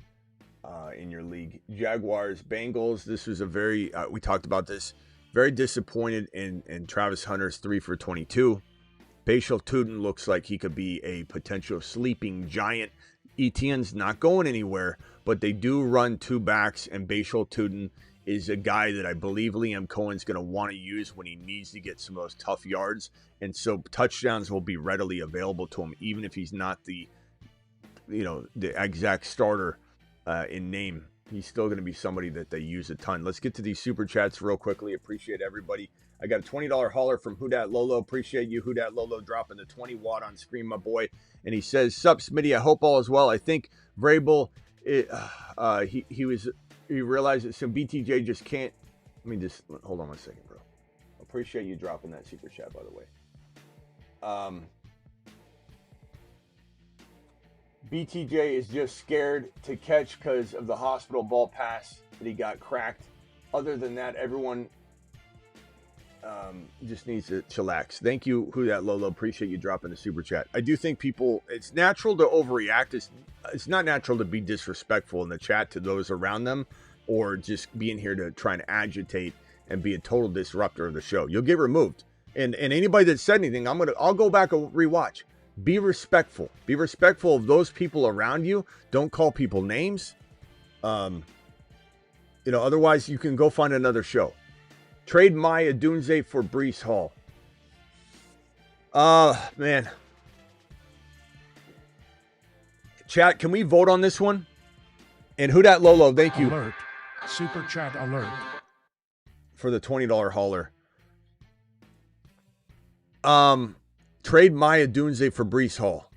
in your league. Jaguars, Bengals. This was a very, we talked about this, very disappointed in Travis Hunter's 3 for 22. Bashal Tootin looks like he could be a potential sleeping giant. Etienne's not going anywhere, but they do run 2 backs, and Bashal Tootin is a guy that I believe Liam Cohen's going to want to use when he needs to get some of those tough yards. And so touchdowns will be readily available to him, even if he's not the exact starter in name. He's still going to be somebody that they use a ton. Let's get to these super chats real quickly. Appreciate everybody. I got a $20 hauler from Who Dat Lolo. Appreciate you, Who Dat Lolo, dropping the 20 watt on screen, my boy. And he says, "Sup, Smitty. I hope all is well. I think Vrabel, he realized that some BTJ just can't." Let me just hold on one second, bro. Appreciate you dropping that super chat, by the way. BTJ is just scared to catch because of the hospital ball pass that he got cracked. Other than that, everyone just needs to chillax. Thank you, Who Dat Lolo. Appreciate you dropping the super chat. I do think people, it's natural to overreact. It's not natural to be disrespectful in the chat to those around them, or just being here to try and agitate and be a total disruptor of the show. You'll get removed. And anybody that said anything, I'll go back and rewatch. Be respectful. Be respectful of those people around you. Don't call people names. Otherwise you can go find another show. Trade Maya Dunze for Breece Hall. Man. Chat, can we vote on this one? And Who Dat Lolo, thank you. Alert. Super chat alert. For the $20 hauler. Trade Maya Dunze for Breece Hall.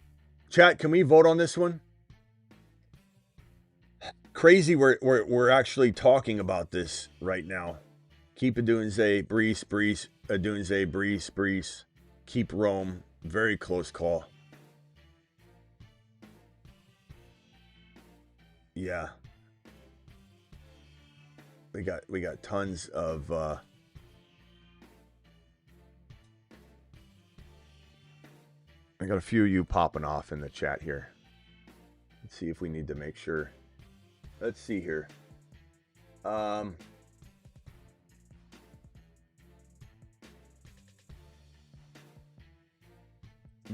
Chat, can we vote on this one? Crazy, we're actually talking about this right now. Keep Adunze, Breece, Adunze, Breece. Keep Rome. Very close call. Yeah. We got tons of I got a few of you popping off in the chat here. Let's see if we need to make sure. Let's see here.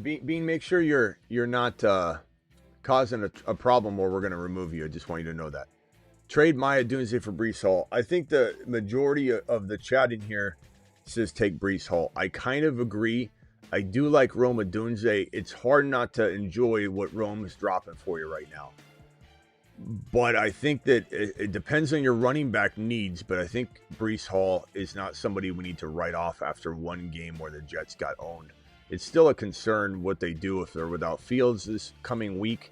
Bean, make sure you're not causing a problem or we're going to remove you. I just want you to know that. Trade Maya Dunze for Breece Hall. I think the majority of the chat in here says take Breece Hall. I kind of agree. I do like Rome Odunze. It's hard not to enjoy what Rome is dropping for you right now. But I think that it depends on your running back needs. But I think Breece Hall is not somebody we need to write off after one game where the Jets got owned. It's still a concern what they do if they're without Fields this coming week.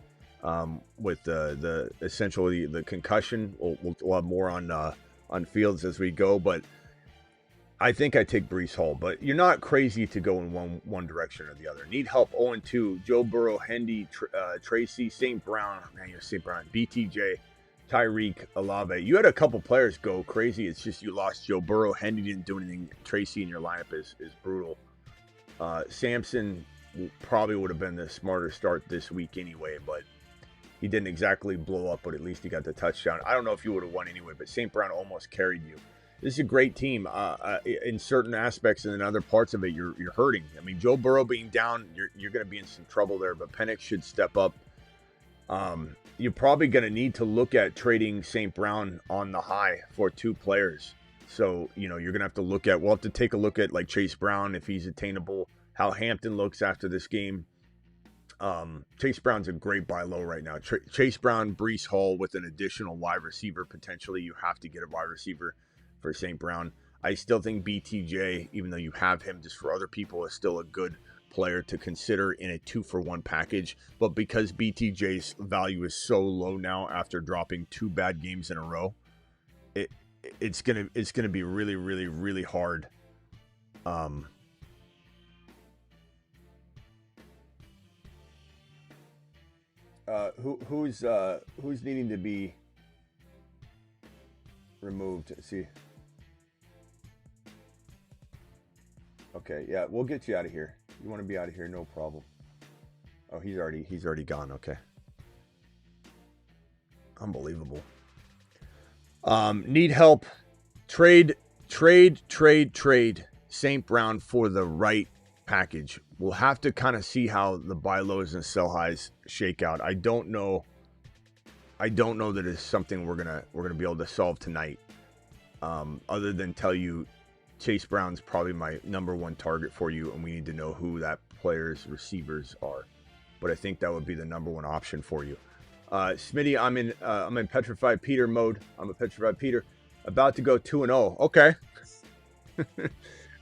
With the essentially the concussion. We'll have more on Fields as we go. But I think I take Breece Hall, but you're not crazy to go in one direction or the other. Need help 0-2. Joe Burrow, Hendy, Tracy, St. Brown. Man, you're St. Brown. BTJ, Tyreek, Olave. You had a couple players go crazy. It's just you lost Joe Burrow. Hendy didn't do anything. Tracy in your lineup is brutal. Samson probably would have been the smarter start this week anyway, but he didn't exactly blow up, but at least he got the touchdown. I don't know if you would have won anyway, but St. Brown almost carried you. This is a great team in certain aspects, and in other parts of it, you're hurting. I mean, Joe Burrow being down, you're going to be in some trouble there, but Penix should step up. You're probably going to need to look at trading St. Brown on the high for two players. So, you're going to have to we'll have to take a look at like Chase Brown, if he's attainable, how Hampton looks after this game. Chase Brown's a great buy low right now. Chase Brown, Breece Hall with an additional wide receiver. Potentially, you have to get a wide receiver for St. Brown. I still think BTJ, even though you have him just for other people, is still a good player to consider in a 2-for-1 package. But because BTJ's value is so low now after dropping 2 bad games in a row, it's gonna be really, really, really hard. Who's needing to be removed? Let's see. Okay, yeah, we'll get you out of here. You want to be out of here, no problem. Oh, he's already gone. Okay. Unbelievable. Need help. Trade St. Brown for the right package. We'll have to kind of see how the buy lows and sell highs shake out. I don't know that it's something we're gonna be able to solve tonight. Other than tell you Chase Brown's probably my number one target for you, and we need to know who that player's receivers are. But I think that would be the number one option for you. Smitty, I'm in Petrified Peter mode. I'm a Petrified Peter. About to go 2-0. Okay.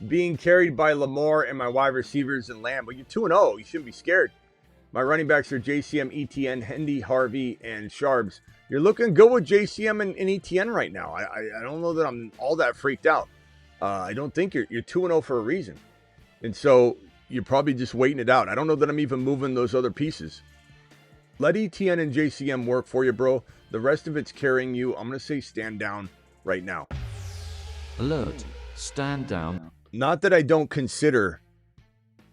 Being carried by Lamar and my wide receivers and Lamb. But you're 2-0. You shouldn't be scared. My running backs are JCM, ETN, Hendy, Harvey, and Sharbs. You're looking good with JCM and ETN right now. I don't know that I'm all that freaked out. I don't think you're 2-0 for a reason. And so you're probably just waiting it out. I don't know that I'm even moving those other pieces. Let ETN and JCM work for you, bro. The rest of it's carrying you. I'm going to say stand down right now. Alert. Stand down. Not that I don't consider,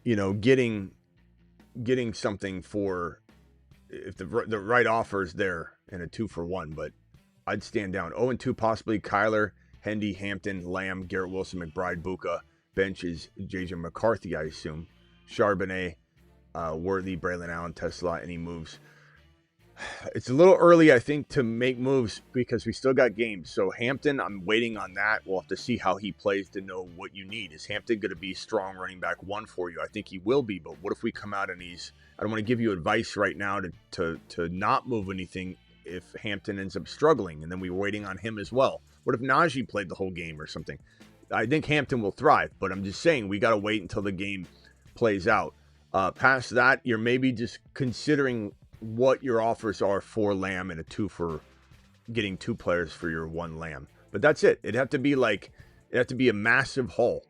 getting something for if the right offer is there and a 2-for-1, but I'd stand down. 0-2 possibly. Kyler, Hendy, Hampton, Lamb, Garrett Wilson, McBride, Buka. Bench is JJ McCarthy, I assume. Charbonnet, Worthy, Braylon Allen, Tesla, any moves. It's a little early, I think, to make moves because we still got games. So Hampton, I'm waiting on that. We'll have to see how he plays to know what you need. Is Hampton going to be strong running back 1 for you? I think he will be, but what if we come out and I don't want to give you advice right now to not move anything if Hampton ends up struggling, and then we're waiting on him as well. What if Najee played the whole game or something? I think Hampton will thrive, but I'm just saying we got to wait until the game plays out. Past that, you're maybe just considering what your offers are for Lamb and a 2 for getting 2 players for your 1 Lamb. But that's it. It'd have to be a massive haul.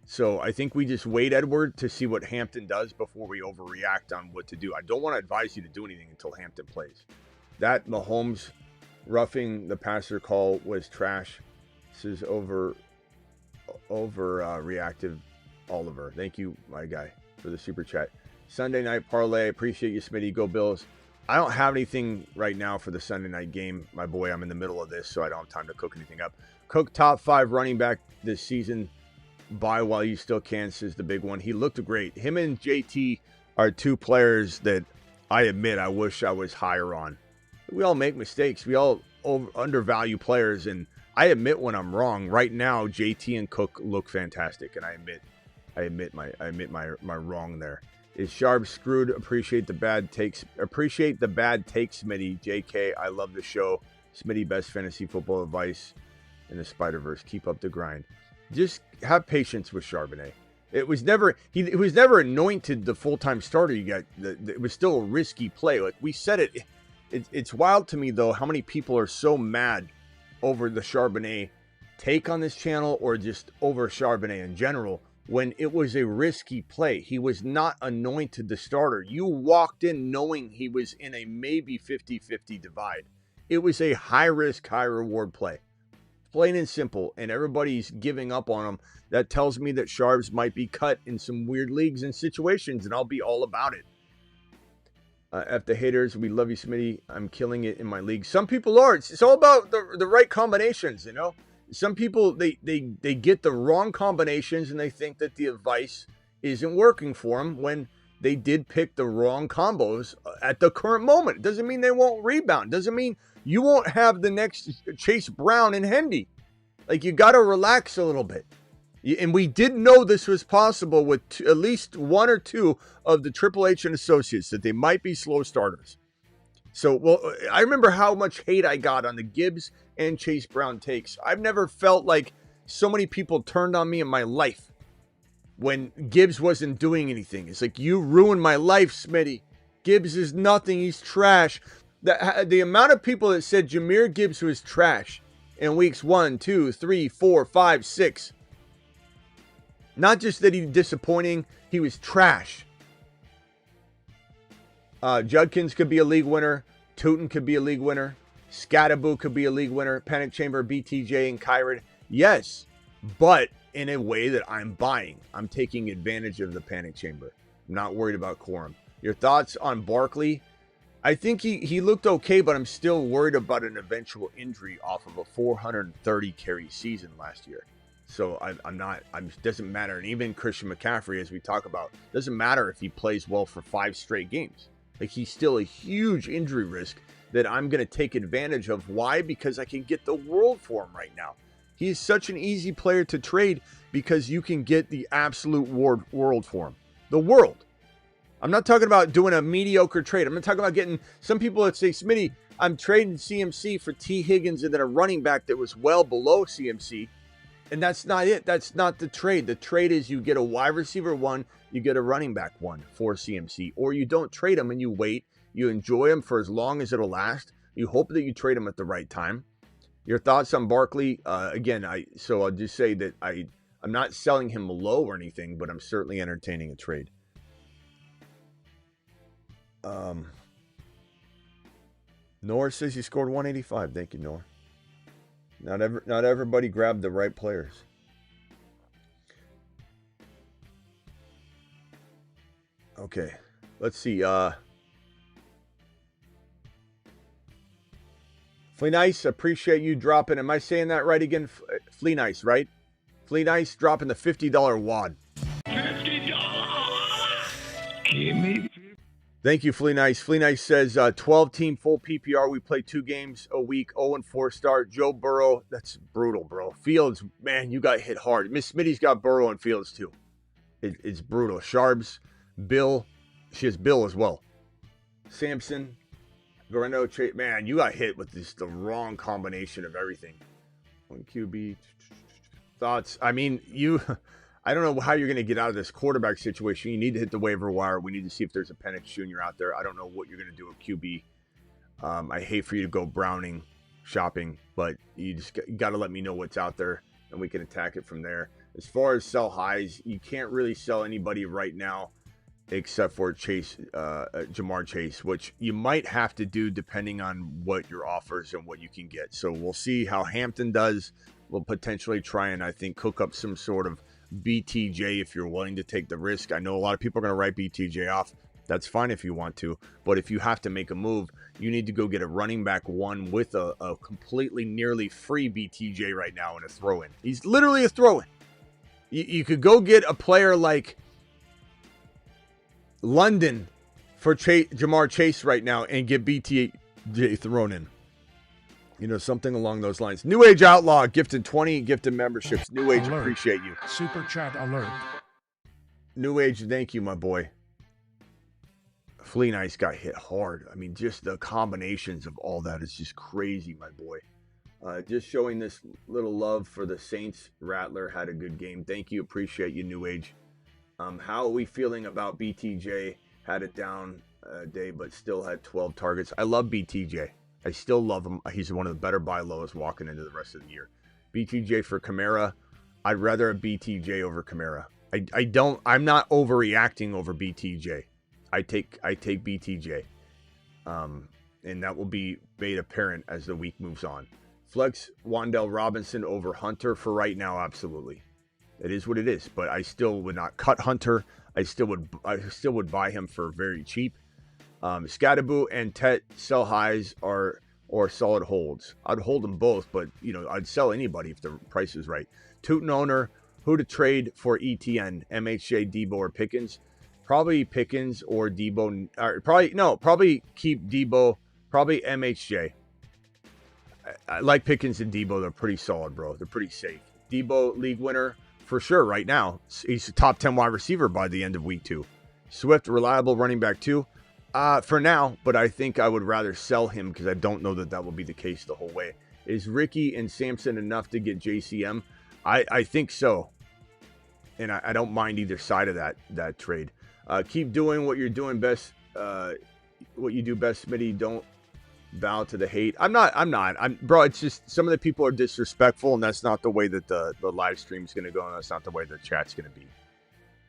So I think we just wait, Edward, to see what Hampton does before we overreact on what to do. I don't want to advise you to do anything until Hampton plays. That Mahomes roughing the passer call was trash. This is reactive Oliver. Thank you, my guy, for the super chat. Sunday night parlay. Appreciate you, Smitty. Go Bills. I don't have anything right now for the Sunday night game. My boy, I'm in the middle of this, so I don't have time to cook anything up. Cook top 5 running back this season. Buy while you still can, says the big one. He looked great. Him and JT are 2 players that I admit I wish I was higher on. We all make mistakes. We all undervalue players, and I admit when I'm wrong. Right now, JT and Cook look fantastic, and I admit my wrong there. Is Sharp screwed? Appreciate the bad takes, Smitty. JK, I love the show. Smitty, best fantasy football advice in the Spider-Verse. Keep up the grind. Just have patience with Charbonnet. It was never anointed the full-time starter. It was still a risky play. Like we said it. It's wild to me though how many people are so mad over the Charbonnet take on this channel or just over Charbonnet in general when it was a risky play. He was not anointed the starter. You walked in knowing he was in a maybe 50-50 divide. It was a high-risk, high-reward play. Plain and simple, and everybody's giving up on him. That tells me that Sharps might be cut in some weird leagues and situations, and I'll be all about it. F the haters, we love you, Smitty. I'm killing it in my league. Some people are. It's all about the right combinations, you know? Some people, they get the wrong combinations, and they think that the advice isn't working for them when they did pick the wrong combos at the current moment. It doesn't mean they won't rebound. It doesn't mean you won't have the next Chase Brown and Hendy. Like, you got to relax a little bit. And we did know this was possible with at least one or two of the Triple H and Associates, that they might be slow starters. So, well, I remember how much hate I got on the Gibbs and Chase Brown takes. I've never felt like so many people turned on me in my life when Gibbs wasn't doing anything. It's like, you ruined my life, Smitty. Gibbs is nothing. He's trash. The amount of people that said Jahmyr Gibbs was trash in weeks 1, 2, 3, 4, 5, 6. Not just that he's disappointing, he was trash. Judkins could be a league winner. Tootin could be a league winner. Scattaboo could be a league winner. Panic Chamber, BTJ, and Kyron. Yes, but in a way that I'm buying. I'm taking advantage of the Panic Chamber. I'm not worried about quorum. Your thoughts on Barkley? I think he looked okay, but I'm still worried about an eventual injury off of a 430 carry season last year. So doesn't matter. And even Christian McCaffrey, as we talk about, doesn't matter if he plays well for 5 straight games. Like, he's still a huge injury risk that I'm going to take advantage of. Why? Because I can get the world for him right now. He's such an easy player to trade because you can get the absolute world for him. The world. I'm not talking about doing a mediocre trade. I'm not talking about getting some people that say, Smitty, I'm trading CMC for T. Higgins and then a running back that was well below CMC. And that's not it. That's not the trade. The trade is you get a wide receiver 1, you get a running back 1 for CMC, or you don't trade them and you wait. You enjoy them for as long as it'll last. You hope that you trade them at the right time. Your thoughts on Barkley? Again, I'll just say that I'm not selling him low or anything, but I'm certainly entertaining a trade. Nor says he scored 185. Thank you, Nor. Not everybody grabbed the right players. Okay, let's see. Flea Nice, appreciate you dropping. Am I saying that right again? Flea Nice, right? Flea Nice dropping the $50 wad. $50. Give me. Thank you, Flea Nice. Flea Nice says 12-team full PPR. We play 2 games a week, 0-4 start. Joe Burrow, that's brutal, bro. Fields, man, you got hit hard. Miss Smitty's got Burrow and Fields too. It's brutal. Sharps, Bill, she has Bill as well. Sampson, Verano, man, you got hit with the wrong combination of everything. 1 QB. Thoughts? I mean, I don't know how you're going to get out of this quarterback situation. You need to hit the waiver wire. We need to see if there's a Penix Jr. out there. I don't know what you're going to do with QB. I hate for you to go Browning shopping, but you just got to let me know what's out there, and we can attack it from there. As far as sell highs, you can't really sell anybody right now except for Jamar Chase, which you might have to do depending on what your offers and what you can get. So we'll see how Hampton does. We'll potentially try and, I think, cook up some sort of BTJ if you're willing to take the risk. I know a lot of people are going to write BTJ off. That's fine if you want to. But if you have to make a move, you need to go get a running back 1 with a completely nearly free BTJ right now and a throw-in. He's literally a throw-in. You could go get a player like London for Jamar Chase right now and get BTJ thrown in. You know, something along those lines. New Age Outlaw, gifted 20 gifted memberships. New Age, Alert. appreciate you. Super chat alert. New Age, thank you, my boy. Flea Nice got hit hard. I mean, just the combinations of all that is just crazy, my boy. Just showing this little love for the Saints. Rattler had a good game. Thank you. Appreciate you, New Age. How are we feeling about BTJ? Had it down day, but still had 12 targets. I love BTJ. I still love him. He's one of the better buy lows walking into the rest of the year. BTJ for Kamara. I'd rather a BTJ over Kamara. I'm not overreacting over BTJ. I take BTJ. And that will be made apparent as the week moves on. Flex Wan'Dale Robinson over Hunter for right now, absolutely. It is what it is, but I still would not cut Hunter. I still would buy him for very cheap. Scattaboo and Tet sell highs or solid holds. I'd hold them both, but I'd sell anybody if the price is right. Tootin owner, who to trade for ETN, MHJ, Debo, or Pickens? Probably Pickens or Debo. Probably keep Debo. Probably MHJ. I like Pickens and Debo. They're pretty solid, bro. They're pretty safe. Debo league winner for sure right now. He's a top 10 wide receiver by the end of week 2. Swift, reliable running back 2. For now, but I think I would rather sell him because I don't know that will be the case the whole way. Is Ricky and Sampson enough to get JCM? I think so. And I don't mind either side of that trade. Keep doing what you're doing best. What you do best, Smitty. Don't bow to the hate. I'm not. Bro, it's just some of the people are disrespectful, and that's not the way that the live stream is going to go, and that's not the way the chat's going to be.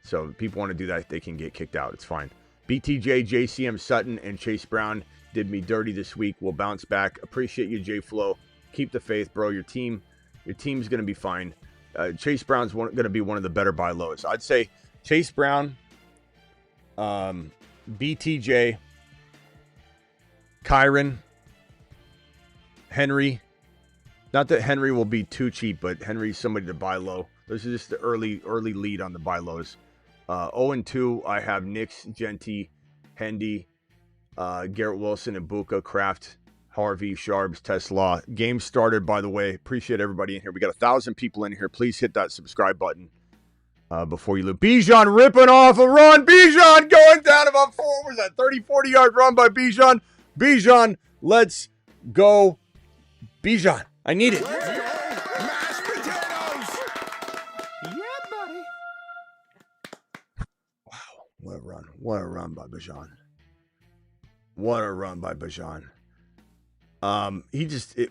So if people want to do that, they can get kicked out. It's fine. BTJ, JCM Sutton, and Chase Brown did me dirty this week. We'll bounce back. Appreciate you, J Flow. Keep the faith, bro. Your team's going to be fine. Chase Brown's going to be one of the better buy lows. I'd say Chase Brown, BTJ, Kyron, Henry. Not that Henry will be too cheap, but Henry's somebody to buy low. This is just the early lead on the buy lows. 0-2, I have Nix, Genty, Hendy, Garrett Wilson, Ibuka, Kraft, Harvey, Sharps, Tesla. Game started, by the way. Appreciate everybody in here. We got 1,000 people in here. Please hit that subscribe button. before you lose. Bijan ripping off a run. Bijan going down about 30, 40-yard run by Bijan. Bijan, let's go. Bijan, I need it. Mashed potatoes. What a run. What a run by Bijan. What a run by Bijan.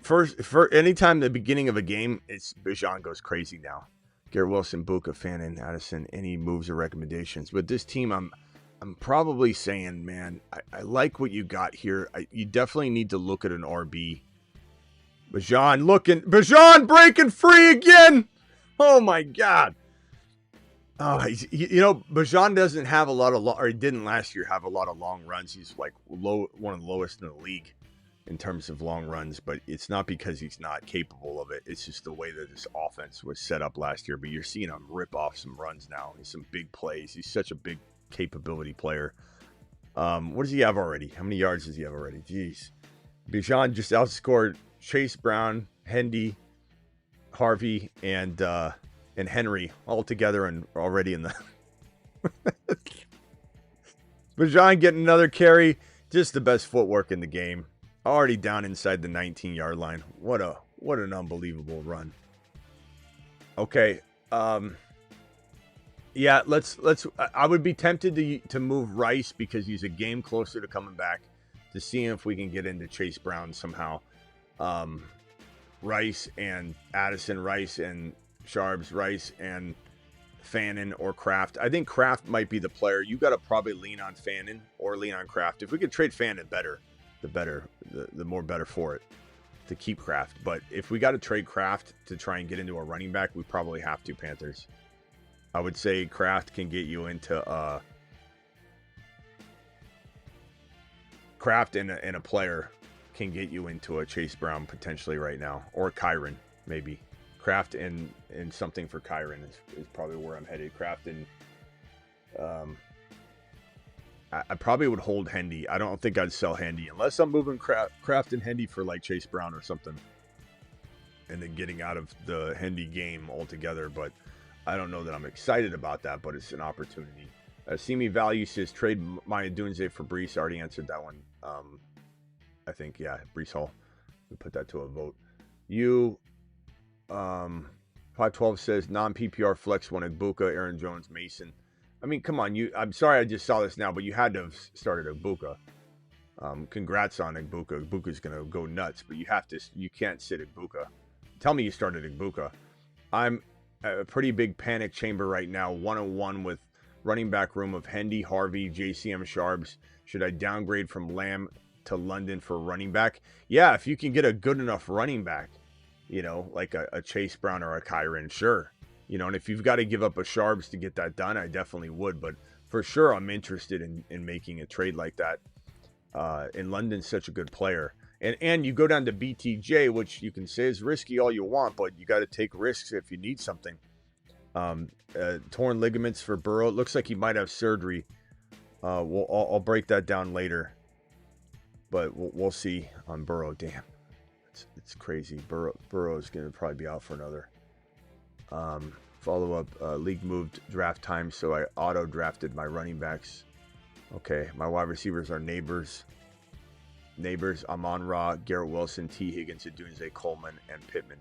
First anytime the beginning of a game, it's Bijan goes crazy now. Garrett Wilson, Buka, Fannin, Addison, any moves or recommendations. But this team, I'm probably saying, man, I like what you got here. You definitely need to look at an RB. Bijan breaking free again. Oh my God. Oh, Bijan doesn't have a lot of or he didn't last year have a lot of long runs. He's like one of the lowest in the league in terms of long runs, but it's not because he's not capable of it. It's just the way that this offense was set up last year. But you're seeing him rip off some runs now. He's some big plays. He's such a big capability player. What does he have already? How many yards does he have already? Jeez. Bijan just outscored Chase Brown, Hendy, Harvey, and Henry all together and already in the Bijan getting another carry. Just the best footwork in the game. Already down inside the 19-yard line. What an unbelievable run. Okay. Yeah, let's I would be tempted to move Rice because he's a game closer to coming back, to see if we can get into Chase Brown somehow. Rice and Addison, Rice and Sharps, Rice and Fannin or Kraft. I think Kraft might be the player. You got to probably lean on Fannin or lean on Kraft. If we could trade Fannin, the more better for it to keep Kraft. But if we got to trade Kraft to try and get into a running back, we probably have to, Panthers. I would say Kraft can get you into Kraft and a player can get you into a Chase Brown potentially right now, or Kyron maybe. Kraft and something for Kyron is probably where I'm headed. Kraft and I probably would hold Hendy. I don't think I'd sell Hendy unless I'm moving Kraft and Hendy for like Chase Brown or something, and then getting out of the Hendy game altogether. But I don't know that I'm excited about that, but it's an opportunity. Simi Value says trade Maya Dunze for Brees. Already answered that one. I think, yeah, Brees Hall. We put that to a vote. 512 says non-PPR flex one Ibuka, Aaron Jones, Mason. I mean, come on. I'm sorry I just saw this now, but you had to have started Ibuka. Congrats on Ibuka. Ibuka's going to go nuts, but you can't sit Ibuka. Tell me you started Ibuka. I'm a pretty big panic chamber right now. 1-1 with running back room of Hendy, Harvey, JCM Sharps. Should I downgrade from Lamb to London for running back? Yeah, if you can get a good enough running back, like a Chase Brown or a Kyron, sure. And if you've got to give up a Sharps to get that done, I definitely would. But for sure, I'm interested in making a trade like that. And London's such a good player. And you go down to BTJ, which you can say is risky all you want, but you got to take risks if you need something. Torn ligaments for Burrow. It looks like he might have surgery. I'll break that down later. But we'll see on Burrow. Damn. It's crazy. Burrow is going to probably be out for another. Follow-up. League moved draft time, so I auto-drafted my running backs. Okay, my wide receivers are Nabers, Amon-Ra, Garrett Wilson, T. Higgins, Adunze, Coleman, and Pittman.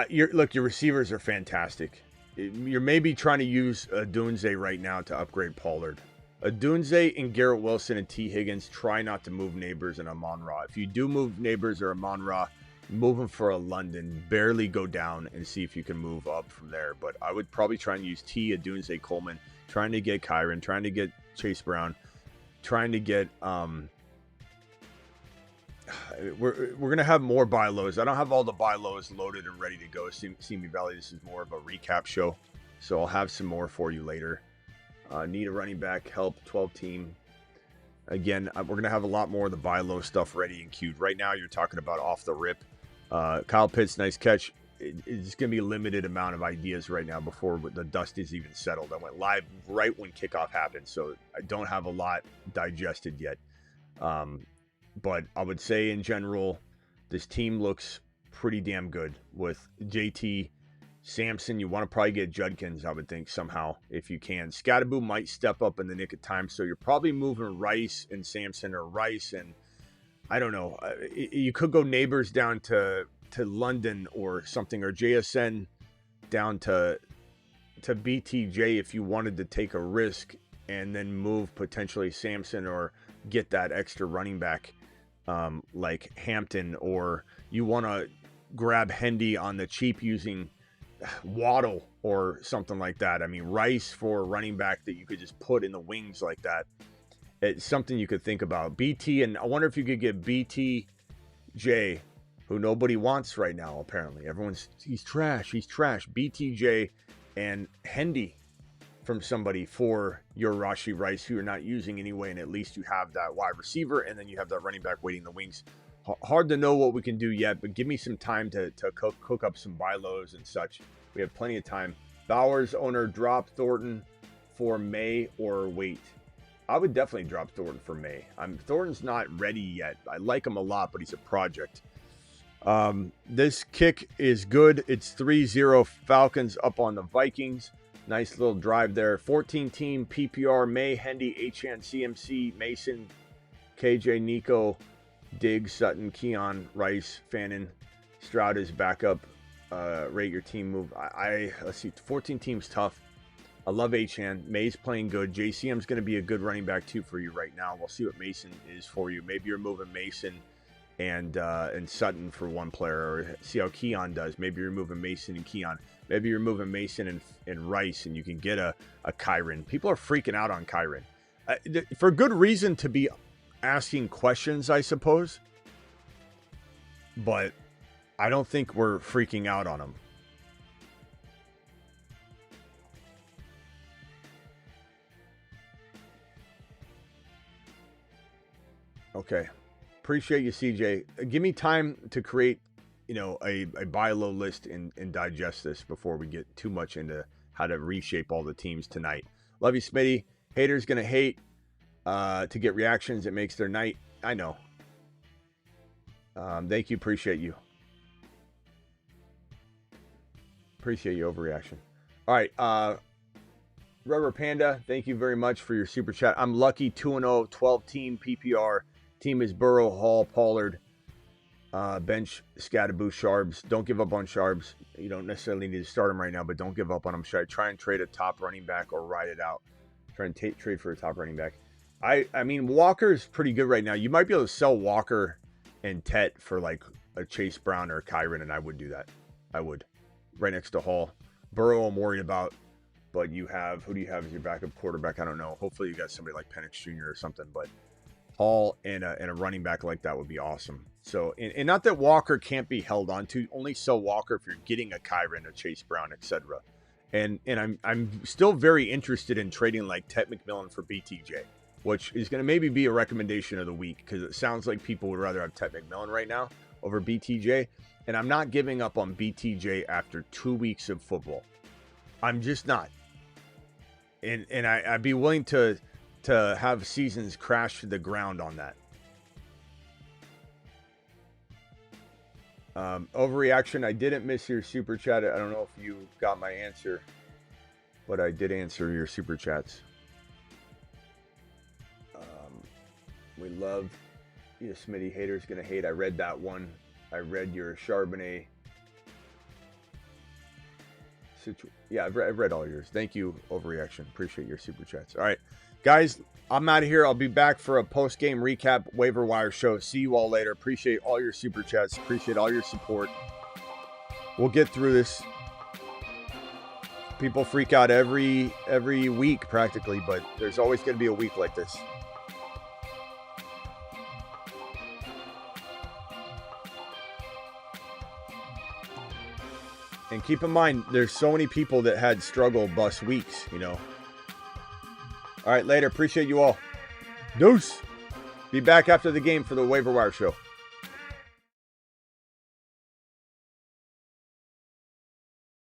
Your receivers are fantastic. You're maybe trying to use Adunze right now to upgrade Pollard. Adunze and Garrett Wilson and T. Higgins, try not to move Nabers and Amon-Ra. If you do move Nabers or Amon-Ra, move them for a London. Barely go down and see if you can move up from there. But I would probably try and use T, Adunze, Coleman, trying to get Kyron, trying to get Chase Brown, trying to get we're gonna have more buy lows. I don't have all the buy lows loaded and ready to go. Simi Valley, this is more of a recap show, so I'll have some more for you later. Need a running back, help 12 team. Again, we're going to have a lot more of the buy low stuff ready and queued. Right now, you're talking about off the rip. Kyle Pitts, nice catch. It's going to be a limited amount of ideas right now before the dust is even settled. I went live right when kickoff happened, so I don't have a lot digested yet. But I would say in general, this team looks pretty damn good with JT, Sampson. You want to probably get Judkins, I would think, somehow, if you can. Scatterboo might step up in the nick of time, so you're probably moving Rice and Sampson, or Rice and, I don't know. You could go Neighbors down to London or something, or JSN down to BTJ if you wanted to take a risk and then move potentially Sampson, or get that extra running back like Hampton, or you want to grab Hendy on the cheap using Waddle or something like that. I mean, Rice for a running back that you could just put in the wings like that. It's something you could think about. BT, and I wonder if you could get BTJ, who nobody wants right now, apparently. He's trash. BTJ and Hendy from somebody for your Rashee Rice, who you're not using anyway, and at least you have that wide receiver, and then you have that running back waiting in the wings. Hard to know what we can do yet, but give me some time to cook up some buy lows and such. We have plenty of time. Bowers owner, drop Thornton for May or wait? I would definitely drop Thornton for May. Thornton's not ready yet. I like him a lot, but he's a project. This kick is good. It's 3-0 Falcons up on the Vikings. Nice little drive there. 14-team PPR, May, Hendy, HN, CMC, Mason, KJ, Nico, Diggs, Sutton, Keon, Rice, Fannin, Stroud is back up. Rate your team move. Let's see, 14 teams tough. I love HN. May's playing good. JCM's going to be a good running back too for you right now. We'll see what Mason is for you. Maybe you're moving Mason and Sutton for one player, or see how Keon does. Maybe you're moving Mason and Keon. Maybe you're moving Mason and Rice, and you can get a Kyron. People are freaking out on Kyron. For good reason to be asking questions, I suppose. But I don't think we're freaking out on him. Okay. Appreciate you, CJ. Give me time to create, a buy low list and digest this before we get too much into how to reshape all the teams tonight. Love you, Smitty. Haters gonna hate to get reactions. It makes their night. I know. Thank you. Appreciate you. Appreciate your overreaction. All right. Rubber Panda, thank you very much for your super chat. I'm lucky 2-0, 12-team PPR. Team is Burrow, Hall, Pollard, bench, Scatterboo, Sharbs. Don't give up on Sharbs. You don't necessarily need to start him right now, but don't give up on him. Should I try and trade a top running back or ride it out? Try and trade for a top running back. I mean, Walker's pretty good right now. You might be able to sell Walker and Tet for like a Chase Brown or a Kyron, and I would do that. I would. Right next to Hall. Burrow I'm worried about, but you have, who do you have as your backup quarterback? I don't know. Hopefully you got somebody like Penix Jr. or something, but Hall and a running back like that would be awesome. So, and not that Walker can't be held on to. Only sell Walker if you're getting a Kyron, a Chase Brown, etc. And I'm still very interested in trading like Tet McMillan for BTJ, which is going to maybe be a recommendation of the week, because it sounds like people would rather have Tet McMillan right now over BTJ. And I'm not giving up on BTJ after 2 weeks of football. I'm just not. And I'd be willing to have seasons crash to the ground on that. Overreaction. I didn't miss your super chat. I don't know if you got my answer, but I did answer your super chats. We love you, Smitty. Haters gonna hate. I read that one. I read your Charbonnet. Yeah, I've read all yours. Thank you, Overreaction. Appreciate your super chats. All right, guys, I'm out of here. I'll be back for a post-game recap waiver wire show. See you all later. Appreciate all your super chats. Appreciate all your support. We'll get through this. People freak out every week practically, but there's always going to be a week like this. And keep in mind, there's so many people that had struggle bus weeks, All right, later. Appreciate you all. Deuce. Be back after the game for the waiver wire show.